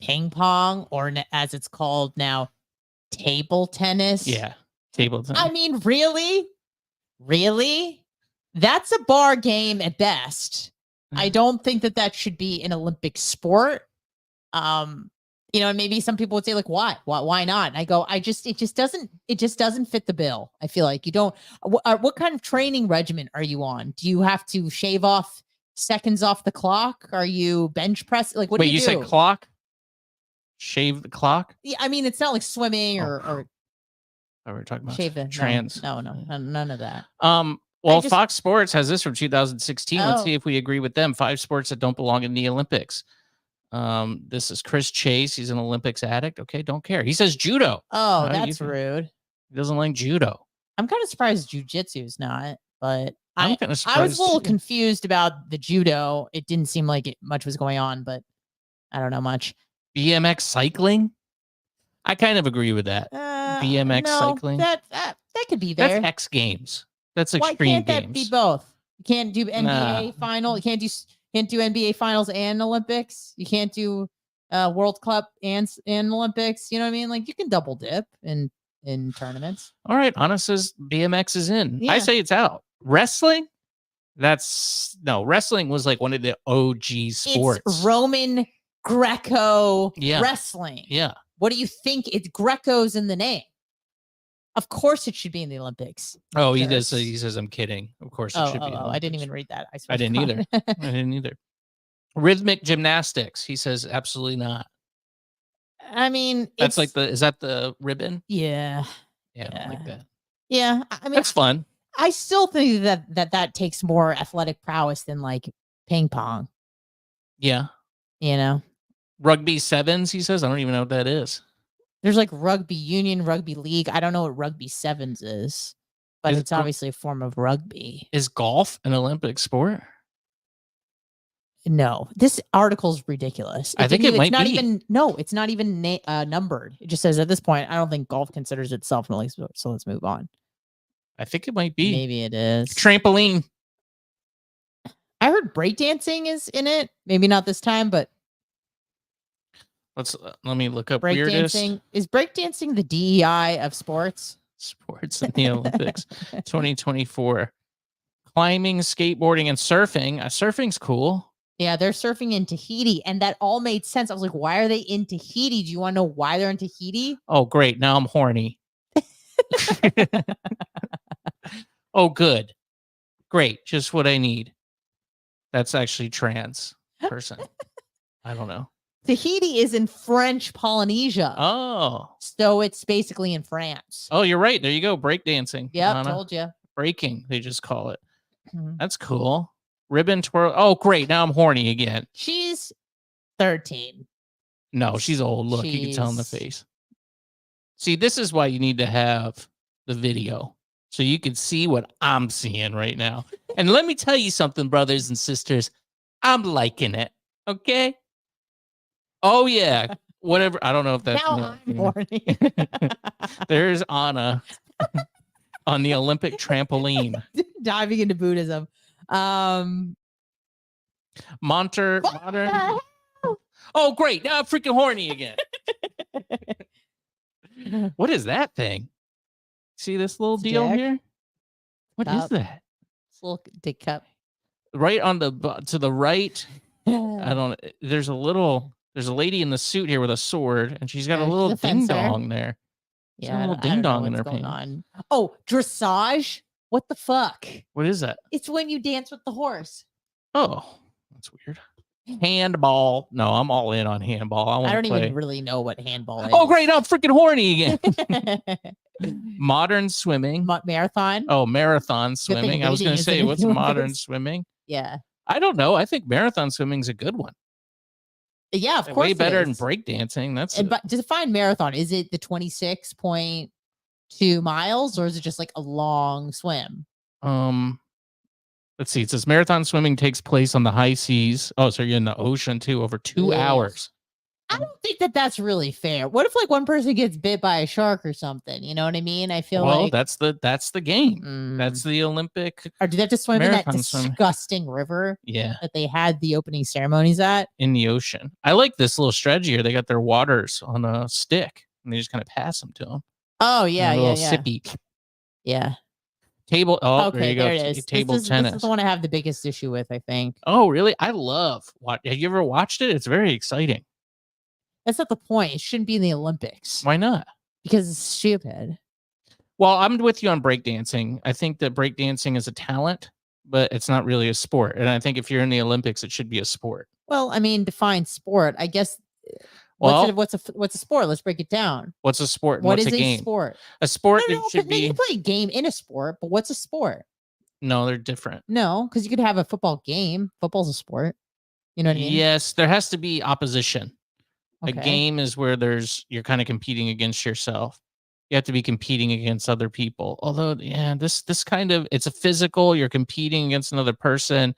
ping pong, or as it's called now, table tennis. Yeah, table tennis. I mean, really? That's a bar game at best. I don't think that should be an Olympic sport. And maybe some people would say, like, why not? And I go, it just doesn't fit the bill. I feel like you don't. What kind of training regimen are you on? Do you have to shave off seconds off the clock? Are you bench press? Like, what do you do? Wait, you said clock? Shave the clock? Yeah, I mean, it's not like swimming or. Oh, we're talking about shave the trans. No, none of that. Well, Fox Sports has this from 2016. Let's see if we agree with them. 5 sports that don't belong in the Olympics. This is Chris Chase. He's an Olympics addict. Okay, don't care. He says judo. Oh, that's rude. He doesn't like judo. I'm kind of surprised jiu-jitsu is not, but I'm kind of surprised. I was a little confused about the judo. It didn't seem like much was going on, but I don't know much. BMX cycling? I kind of agree with that. BMX cycling. That could be there. That's X Games. That's extreme games. Why can't that be both? You can't do NBA final. You can't do NBA finals and Olympics. You can't do World Cup and Olympics. You know what I mean? Like, you can double dip in tournaments. All right, Anna says BMX is in. Yeah. I say it's out. Wrestling? Wrestling was like one of the OG sports. It's Roman Greco wrestling. Yeah. What do you think? It's Greco's in the name. Of course it should be in the Olympics. Oh, he does. He says, I'm kidding. Of course it should be. I didn't even read that. I didn't either. I didn't either. Rhythmic gymnastics. He says, absolutely not. I mean, that's like is that the ribbon? Yeah. Yeah, I don't like that. Yeah. I mean, that's fun. I still think that takes more athletic prowess than like ping pong. Yeah. Rugby sevens, he says. I don't even know what that is. There's like rugby union, rugby league. I don't know what rugby sevens is, but it's obviously a form of rugby. Is golf an Olympic sport? No, this article is ridiculous. I think it might be. It's not even numbered. It just says at this point, I don't think golf considers itself an Olympic sport. So let's move on. I think it might be. Maybe it is. Trampoline. I heard breakdancing is in it. Maybe not this time, but. Let me look up weirdest. Is breakdancing the DEI of sports? Sports in the Olympics 2024. Climbing, skateboarding, and surfing. Surfing's cool. Yeah, they're surfing in Tahiti, and that all made sense. I was like, why are they in Tahiti? Do you want to know why they're in Tahiti? Oh, great. Now I'm horny. Oh, good. Great. Just what I need. That's actually trans person. I don't know. Tahiti is in French Polynesia. Oh. So it's basically in France. Oh, you're right. There you go. Breakdancing. Yeah, told you. Breaking, they just call it. Mm-hmm. That's cool. Ribbon twirl. Oh, great. Now I'm horny again. She's 13. No, she's old. Look, you can tell in the face. See, this is why you need to have the video. So you can see what I'm seeing right now. And let me tell you something, brothers and sisters. I'm liking it. Okay? Oh, yeah. whatever. I don't know if that's Now I'm horny. There's Anna on the Olympic trampoline. Diving into Buddhism. Modern. Oh, great. Now I'm freaking horny again. What is that thing? See this little deal dick. here? What is that? It's a little dick cup. Right on the to the right. I don't. There's a lady in the suit here with a sword, and she's got a little ding dong there. Yeah, a little ding dong in her pants. Oh, dressage. What the fuck? What is that? It's when you dance with the horse. Oh, that's weird. Handball. No, I'm all in on handball. I don't even really know what handball is. Oh, great. I'm freaking horny again. Modern swimming. Marathon. Oh, marathon swimming. I was going to say, what's modern swimming? Yeah. I don't know. I think marathon swimming is a good one. Yeah, of course. Way better than breakdancing. But to define marathon, is it the 26.2 miles or is it just like a long swim? Let's see. It says marathon swimming takes place on the high seas. Oh, so you're in the ocean too, over 2 hours. I don't think that's really fair. What if like one person gets bit by a shark or something? You know what I mean? I feel like that's the game. That's the Olympic. Or do they have to swim in that disgusting river? Yeah, that they had the opening ceremonies at in the ocean. I like this little strategy here. They got their waters on a stick and they just kind of pass them to them. Oh yeah, yeah, sippy. Yeah. Table. Oh, okay, there it is. Table tennis. This is the one I have the biggest issue with, I think. Oh, really? I love. Have you ever watched it? It's very exciting. That's not the point. It shouldn't be in the Olympics. Why not? Because it's stupid. Well, I'm with you on breakdancing. I think that breakdancing is a talent, but it's not really a sport. And I think if you're in the Olympics, it should be a sport. Well, I mean, define sport. I guess. What's a sport? Let's break it down. What's a sport? What is a game? Sport? A sport should be. You can play a game in a sport, but what's a sport? No, they're different. No, because you could have a football game. Football's a sport. You know what I mean? Yes, there has to be opposition. Okay. A game is where you're kind of competing against yourself. You have to be competing against other people. Although, yeah, this kind of, it's a physical. You're competing against another person.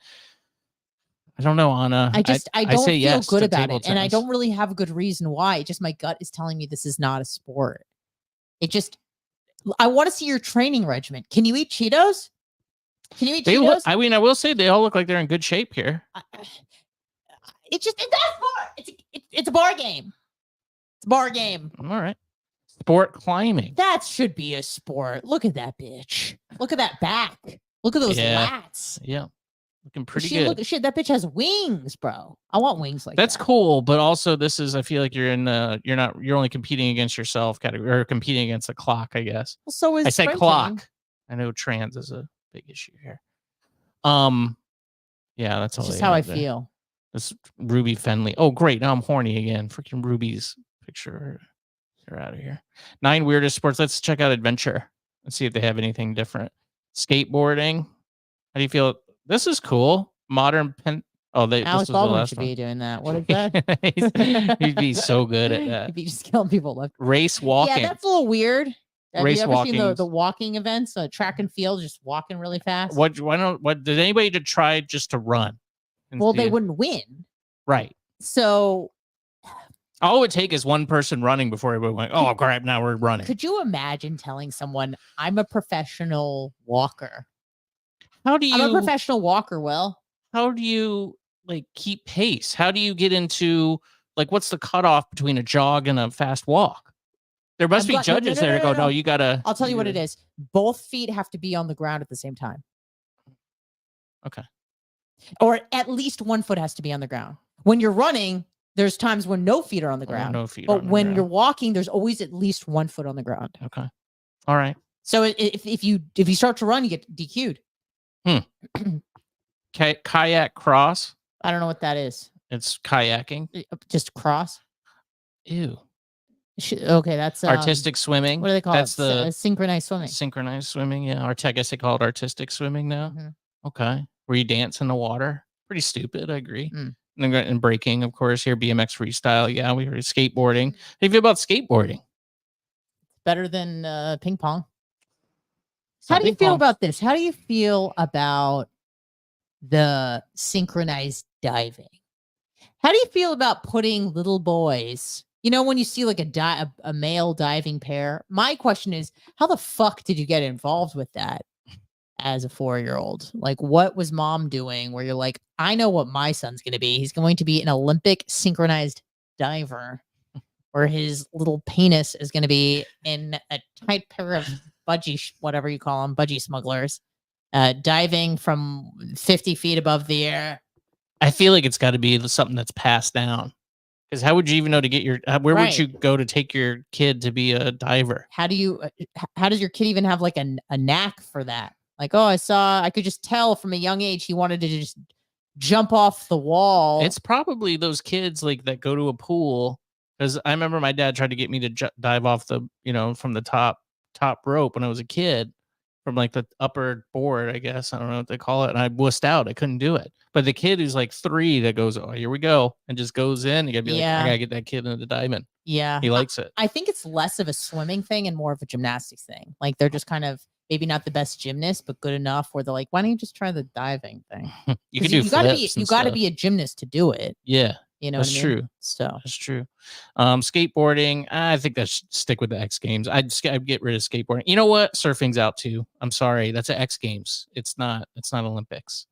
I don't know, Anna. I don't feel yes good about it. Tennis. And I don't really have a good reason why. It just my gut is telling me this is not a sport. I want to see your training regimen. Can you eat Cheetos? Can you eat Cheetos? I will say they all look like they're in good shape here. It's a bar game. It's a bar game. All right. Sport climbing. That should be a sport. Look at that bitch. Look at that back. Look at those lats. Yeah. Looking pretty good. That bitch has wings, bro. I want wings like That's cool, but also I feel like you're only competing against yourself category or competing against the clock, I guess. Well, so is I said sprinting. clock. I know trans is a big issue here. Yeah, that's all. That's just how I feel. This Ruby Fenley. Oh, great. Now I'm horny again. Freaking Ruby's picture. They're out of here. 9 weirdest sports. Let's check out adventure. Let's see if they have anything different. Skateboarding. How do you feel? This is cool. Modern pen. Oh, Alex Baldwin should be doing that. What is that? He'd be so good at that. He'd be just killing people left. Race walking. Yeah, that's a little weird. Have you ever walking. seen the walking events, track and field, just walking really fast? What did anybody try just to run? Well, they wouldn't win. Right. So all it would take is one person running before everybody went, oh crap, now we're running. Could you imagine telling someone, I'm a professional walker? I'm a professional walker, Will. How do you keep pace? How do you get into what's the cutoff between a jog and a fast walk? There must be judges there to go, no, you gotta. I'll tell you what it is. Both feet have to be on the ground at the same time. Okay. Or at least one foot has to be on the ground. When you're running, there's times when no feet are on the ground. No feet. But when you're walking, there's always at least one foot on the ground. Okay. All right. So if you start to run, you get DQ'd. Kayak cross. I don't know what that is. It's kayaking. Just cross. Ew. Okay, that's artistic swimming. What do they call that's it? That's the synchronized swimming. Synchronized swimming, yeah. I guess they call it artistic swimming now. Mm-hmm. Okay. Where you dance in the water. Pretty stupid, I agree. And breaking, of course, here, BMX freestyle. Yeah, we heard skateboarding. How do you feel about skateboarding? Better than ping pong. How do you feel about this? How do you feel about the synchronized diving? How do you feel about putting little boys You know, when you see like a male diving pair, my question is, how the fuck did you get involved with that as a 4-year-old? Like, what was mom doing where you're like, I know what my son's going to be. He's going to be an Olympic synchronized diver, where his little penis is going to be in a tight pair of whatever you call them, budgie smugglers, diving from 50 feet above the air. I feel like it's got to be something that's passed down. Because how would you even know to get your? Where would you go to take your kid to be a diver? How do you? How does your kid even have like a knack for that? Like, oh, I could just tell from a young age he wanted to just jump off the wall. It's probably those kids like that go to a pool. Because I remember my dad tried to get me to dive off the, from the top rope when I was a kid, from like the upper board, I guess. I don't know what they call it. And I wussed out. I couldn't do it. But the kid who's like 3 that goes, oh, here we go, and just goes in, you gotta be like, I gotta get that kid into the diving. Yeah. He likes it. I think it's less of a swimming thing and more of a gymnastics thing. Like they're just kind of maybe not the best gymnast, but good enough where they're like, why don't you just try the diving thing? You can do flips. You gotta be a gymnast to do it. Yeah. You know, that's true. So that's true. Skateboarding, I think that should stick with the X Games. I'd get rid of skateboarding. You know what? Surfing's out too. I'm sorry, that's an X Games. It's not Olympics.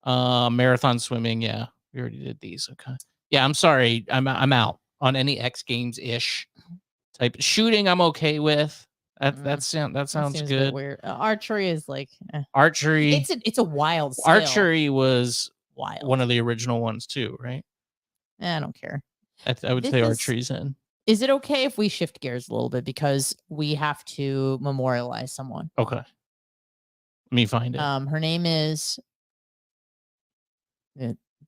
Marathon swimming, yeah, we already did these. Okay, yeah, I'm sorry, I'm out on any X Games ish type shooting. I'm okay with that. Sounds good. Weird. Archery is like archery. It's a wild skill. Archery was wild. One of the original ones too, right? I don't care. I would say archery's in. Is it okay if we shift gears a little bit because we have to memorialize someone? Okay. Let me find it. Her name is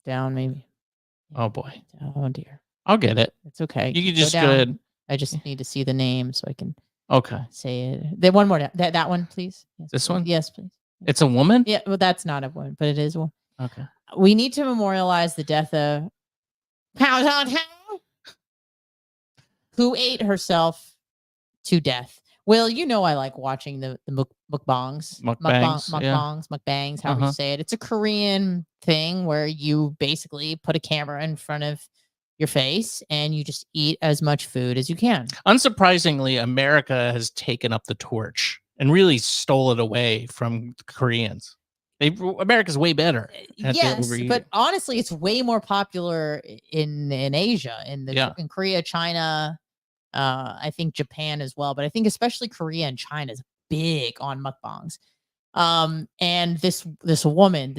down maybe. Oh boy. Oh dear. I'll get it. It's okay. You can just go ahead. I just need to see the name so I can say it. Then one more. That one, please. Yes, this one? Yes, please. It's a woman? Yeah, well, that's not a woman, but it is one. Okay. We need to memorialize the death of who ate herself to death. Well, you know I like watching the mukbangs. Mukbangs, however you say it. It's a Korean thing where you basically put a camera in front of your face and you just eat as much food as you can. Unsurprisingly, America has taken up the torch and really stole it away from the Koreans. America's way better. Yes, but honestly, it's way more popular in Asia, in Korea, China, I think Japan as well. But I think especially Korea and China is big on mukbangs. And this woman,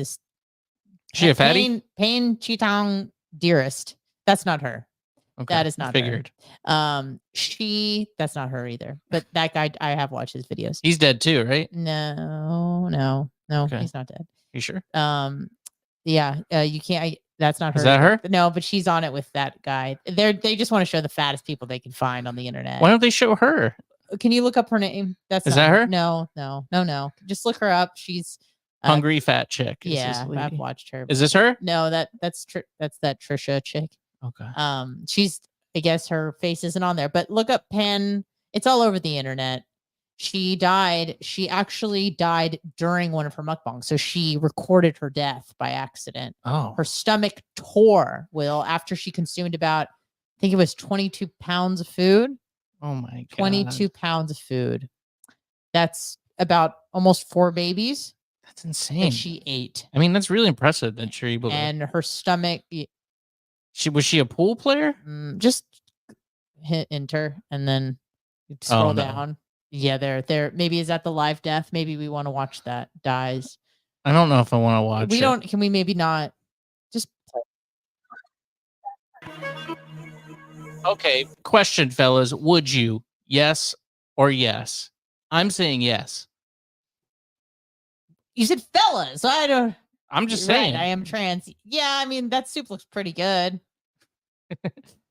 she a fatty? Pain Chitang Dearest. That's not her. Okay, that is not figured. Her. That's not her either. But that guy, I have watched his videos. He's dead too, right? No, okay. He's not dead. You sure? Yeah. You can't. That's not her. Is that her? No, but she's on it with that guy. They just want to show the fattest people they can find on the internet. Why don't they show her? Can you look up her name? Is that her? No. Just look her up. She's hungry fat chick. Yeah, I've watched her. Is this her? No, that's that Trisha chick. Okay. She's, I guess her face isn't on there, but look up Penn. It's all over the internet. She actually died during one of her mukbangs. So she recorded her death by accident. Oh. Her stomach tore, after she consumed about, I think it was 22 pounds of food. Oh my God. 22 pounds of food. That's about almost 4 babies. That's insane. That she ate. I mean, that's really impressive that you're able to. And her stomach. Was she a pool player? Just hit enter and then scroll down. Yeah, there. Maybe is that the live death? Maybe we want to watch that. Dies. I don't know if I want to watch. We don't. Can we maybe not? Just. Okay. Question, fellas. Would you? Yes or yes? I'm saying yes. You said fellas. So I don't. I'm just saying. Right, I am trans. Yeah, I mean that soup looks pretty good.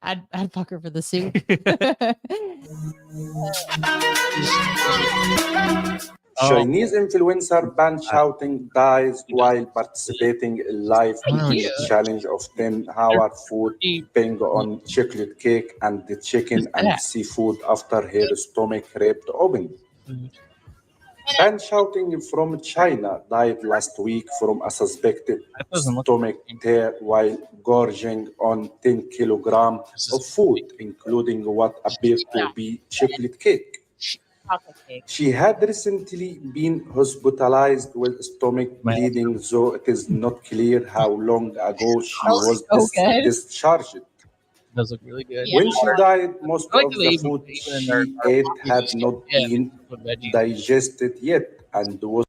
I'd fuck her for the soup. Chinese influencer banned shouting dies while participating in live challenge of 10-hour food being on chocolate cake and the chicken and seafood after her stomach ripped open. Ban shouting from China died last week from a suspected That doesn't look stomach tear while gorging on 10 kilograms This is of food, including what appeared to be chocolate cake. Chocolate cake. She had recently been hospitalized with stomach bleeding, though it is not clear how long ago she was so good. discharged. does look really good. Yeah. When she died, most I like of that they the even food put in their she ate had veggies. not Yeah, been put veggies. digested yet and was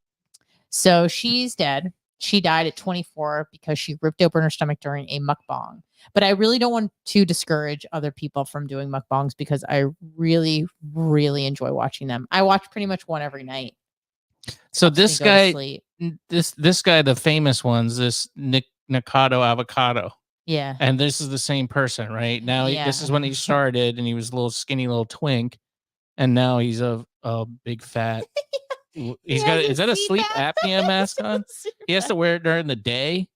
So she's dead. She died at 24 because she ripped open her stomach during a mukbang. But I really don't want to discourage other people from doing mukbangs because I really, really enjoy watching them. I watch pretty much one every night. So Helps me this go to guy, sleep. this guy, the famous ones, this Nikado Avocado, Yeah. and this is the same person, right? Now Yeah. this is when he started, and he was a little skinny, little twink, and now he's a big fat. He's got. Is that a sleep apnea mask on? He has to wear it during the day.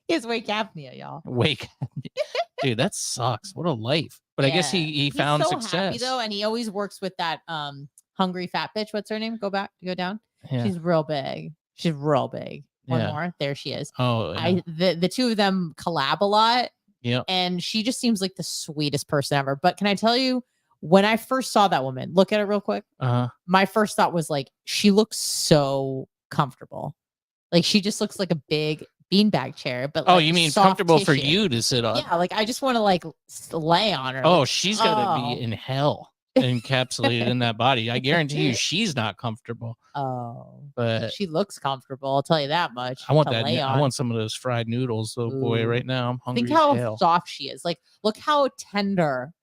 He has wake apnea, y'all. Wake, dude, that sucks. What a life. But I guess he He's found so success. happy though, and he always works with that hungry fat bitch. What's her name? Go down. Yeah. She's real big. She's real big. One Yeah. more. There she is. Oh, yeah. The two of them collab a lot. Yeah. And she just seems like the sweetest person ever. But can I tell you, when I first saw that woman, look at it real quick. My first thought was like, she looks so comfortable. Like she just looks like a big beanbag chair. But oh, like, you mean soft comfortable for tissue. you to sit on? Yeah, like I just want to like lay on her. Oh, like, she's gonna be in hell, encapsulated in that body. I guarantee you, she's not comfortable. Oh, But she looks comfortable. I'll tell you that much. I want to that. lay I on. want some of those fried noodles, though, boy. Ooh. Right now, I'm hungry. Think how as hell. soft she is. Like, look how tender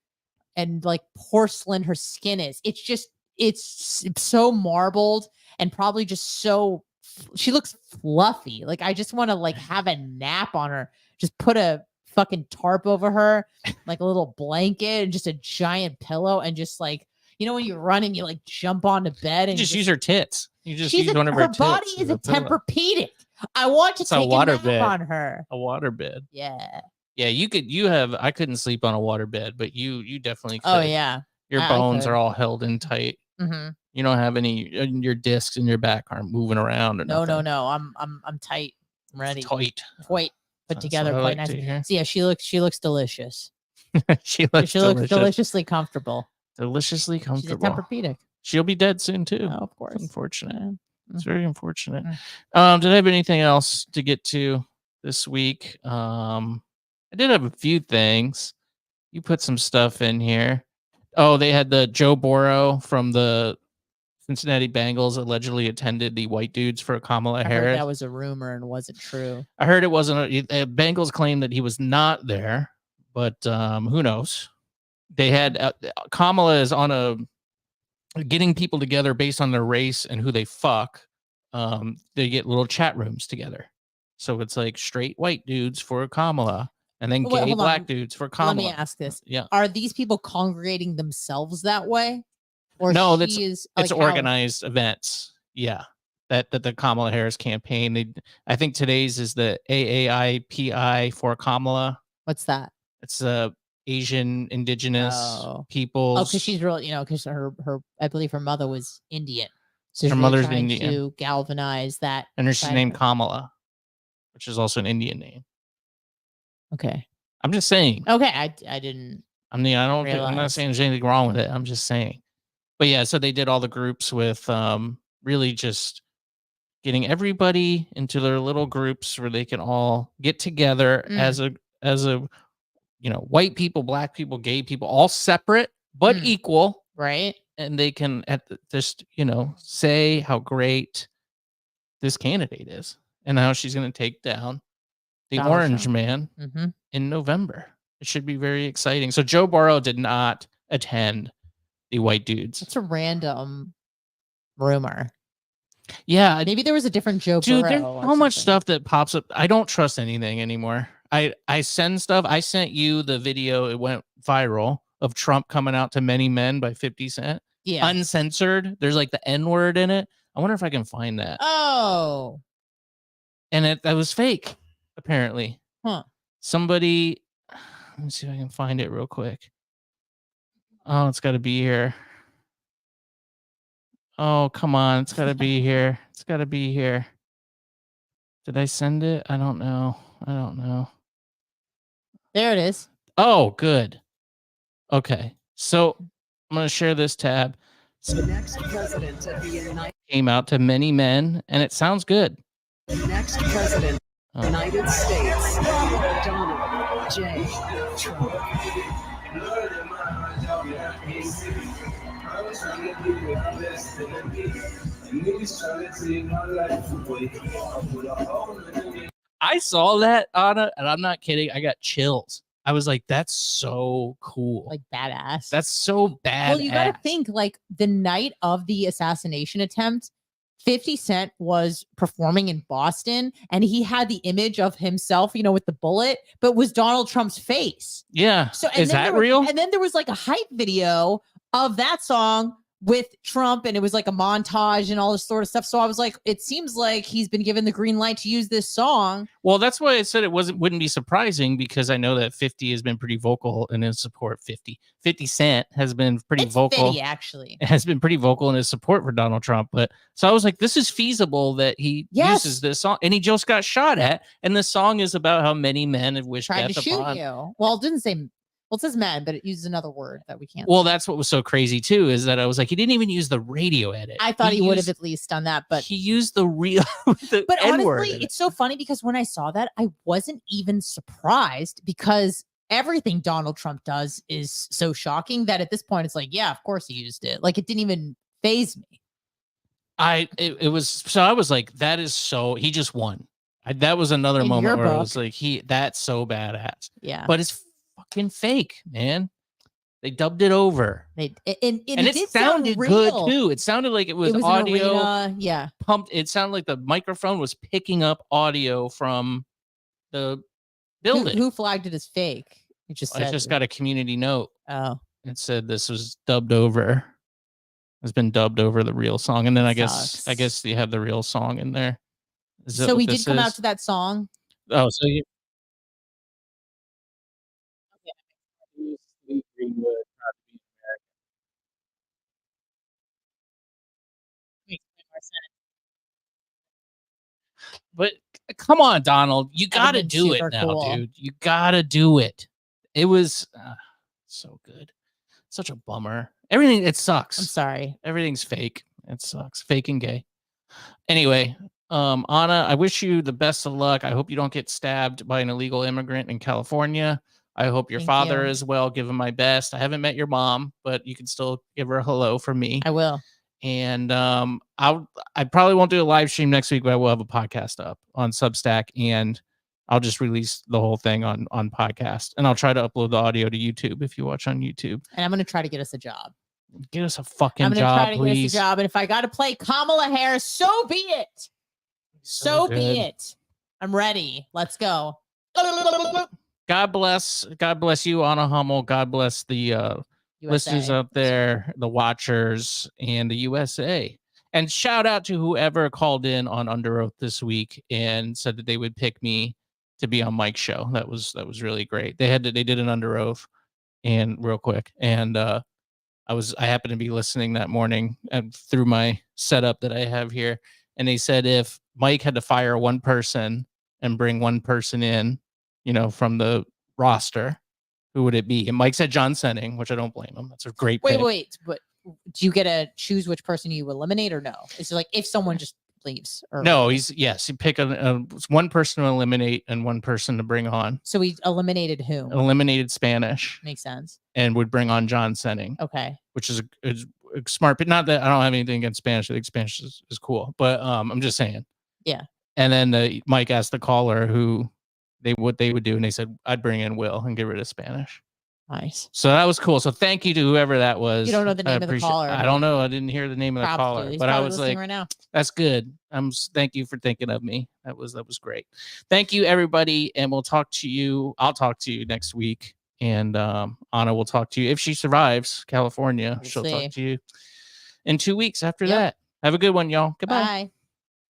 and like porcelain her skin is. It's so marbled and probably just so. She looks fluffy. Like I just want to like have a nap on her. Just put a fucking tarp over her, like a little blanket and just a giant pillow, and just like. You know, when you're running, you like jump onto bed and just use her tits. You just use one of her tits. Her body is a Tempur-Pedic. I want to take a nap on her. A water bed. Yeah. Yeah, you could. You have. I couldn't sleep on a water bed, but you definitely could. Oh yeah. Your bones are all held in tight. Mm-hmm. You don't have any. Your discs in your back aren't moving around. Or no, nothing. no. I'm tight. I'm ready. Tight. Put That's together what I quite like to nice. hear. So yeah, she looks delicious. she looks deliciously comfortable. Deliciously comfortable. She's a Tempur-Pedic. She'll be dead soon too. Oh, of course. It's unfortunate. Yeah. It's very unfortunate. Mm. Did I have anything else to get to this week? I did have a few things. You put some stuff in here. Oh, they had the Joe Burrow from the Cincinnati Bengals allegedly attended the white dudes for Kamala Harris. I heard that was a rumor and wasn't true. I heard it wasn't. Bengals claimed that he was not there, but who knows? They had Kamala is on a getting people together based on their race and who they fuck. They get little chat rooms together, so it's like straight white dudes for Kamala, and then gay black dudes for Kamala. Let me ask this: Yeah, are these people congregating themselves that way, or no? it's organized events. Yeah, that the Kamala Harris campaign. I think today's is the AAIPI for Kamala. What's that? It's Asian indigenous people. Oh, because she's real, because her I believe her mother was Indian. So her mother's Indian. To galvanize that. And she's named Kamala, which is also an Indian name. Okay. I'm just saying. Okay, I didn't. I'm not saying there's anything wrong with it. I'm just saying. But yeah, so they did all the groups with really just getting everybody into their little groups where they can all get together as a white people, black people, gay people, all separate but equal, right? And they can just say how great this candidate is and how she's going to take down the Orange Man in November. It should be very exciting. So Joe Burrow did not attend the white dudes. It's a random rumor. Yeah, maybe there was a different Joe Burrow. Dude, there's so much stuff that pops up. I don't trust anything anymore. I send stuff. I sent you the video. It went viral of Trump coming out to Many Men by 50 Cent. Yeah. Uncensored. There's like the N word in it. I wonder if I can find that. Oh. And that was fake, apparently. Huh. Somebody, let me see if I can find it real quick. Oh, it's got to be here. Oh, come on. It's got to be here. It's got to be here. Did I send it? I don't know. There it is. Oh, good. Okay. So I'm going to share this tab. The next president of the Came out to many men, and it sounds good. next president of the Oh. United States, Donald J. Trump. I saw that, Anna, and I'm not kidding. I got chills. I was like, that's so cool. Like badass. That's so bad. Well, you got to think like the night of the assassination attempt, 50 Cent was performing in Boston and he had the image of himself, you know, with the bullet, but was Donald Trump's face. Yeah. So is that real? And then there was like a hype video of that song with Trump and it was like a montage and all this sort of stuff. So I was like, it seems like he's been given the green light to use this song. Well, that's why I said it wouldn't be surprising because I know that 50 has been pretty vocal in his support. 50 Cent has been pretty vocal. 50, actually. Has been pretty vocal in his support for Donald Trump. But so I was like, this is feasible that he uses this song, and he just got shot at. And the song is about how many men have wished Tried death to shoot upon. you. Well, it didn't say. Well, it says men, but it uses another word that we can't. Well, that's what was so crazy too, is that I was like, he didn't even use the radio edit. I thought he would have at least done that, but he used the real. The but N-word honestly, in it. it's so funny because when I saw that, I wasn't even surprised because everything Donald Trump does is so shocking that at this point it's like, yeah, of course he used it. Like it didn't even faze me. It was so I was like, that is so he just won. That was another In moment your where I book. was like, that's so badass. Yeah, But it's fucking fake, man. They dubbed it over. and And it it did sound sounded real. good too. It sounded like it was It was audio an arena, yeah. pumped. It sounded like the microphone was picking up audio from the building. Who flagged it as fake? It just I said, just got a community note. oh, It said this was dubbed over. Has been dubbed over the real song, and then I Sucks. guess you have the real song in there. Is that so what we this did come out is? to that song. Oh, so you. But come on, Donald, you That would've gotta been do it super now, cool. dude. You gotta do it. It was so good. Such a bummer. Everything, it sucks. I'm sorry. Everything's fake. It sucks. Fake and gay. Anyway, Anna, I wish you the best of luck. I hope you don't get stabbed by an illegal immigrant in California. I hope your Thank father you. is well. Give him my best. I haven't met your mom, but you can still give her a hello from me. I will. And I probably won't do a live stream next week, but I will have a podcast up on Substack, and I'll just release the whole thing on podcast, and I'll try to upload the audio to YouTube if you watch on YouTube. And I'm going to try to get us a job. Get us a fucking I'm going to job, try to please. get us a job. And if I got to play Kamala Harris, so be it. So good. be it. I'm ready. Let's go. God bless you, Anna Hummel. God bless the listeners USA. out there, the watchers, and the USA. And shout out to whoever called in on Under Oath this week and said that they would pick me to be on Mike's show. That was really great. They did an Under Oath and real quick, and I happened to be listening that morning through my setup that I have here, and they said if Mike had to fire one person and bring one person in, from the roster, who would it be? And Mike said John Senning, which I don't blame him. That's a great pick. Wait, but do you get to choose which person you eliminate or no? It's like if someone just leaves. Or No, you pick one person to eliminate and one person to bring on. So we eliminated who? Eliminated Spanish Makes sense. and would bring on John Senning, Okay. which is a smart. But not that I don't have anything against Spanish. I think Spanish is cool, but I'm just saying. Yeah. And then Mike asked the caller what they would do, and they said I'd bring in Will and get rid of Spanish. Nice. So that was cool. So thank you to whoever that was. You don't know the name of the caller. I don't know. I didn't hear the name of the caller, He's but I probably was listening like, right now. that's good. Thank you for thinking of me. That was great. Thank you, everybody, and we'll talk to you. I'll talk to you next week, and Anna will talk to you if she survives California. We'll She'll see. talk to you in 2 weeks after Yep. that. Have a good one, y'all. Goodbye. Bye.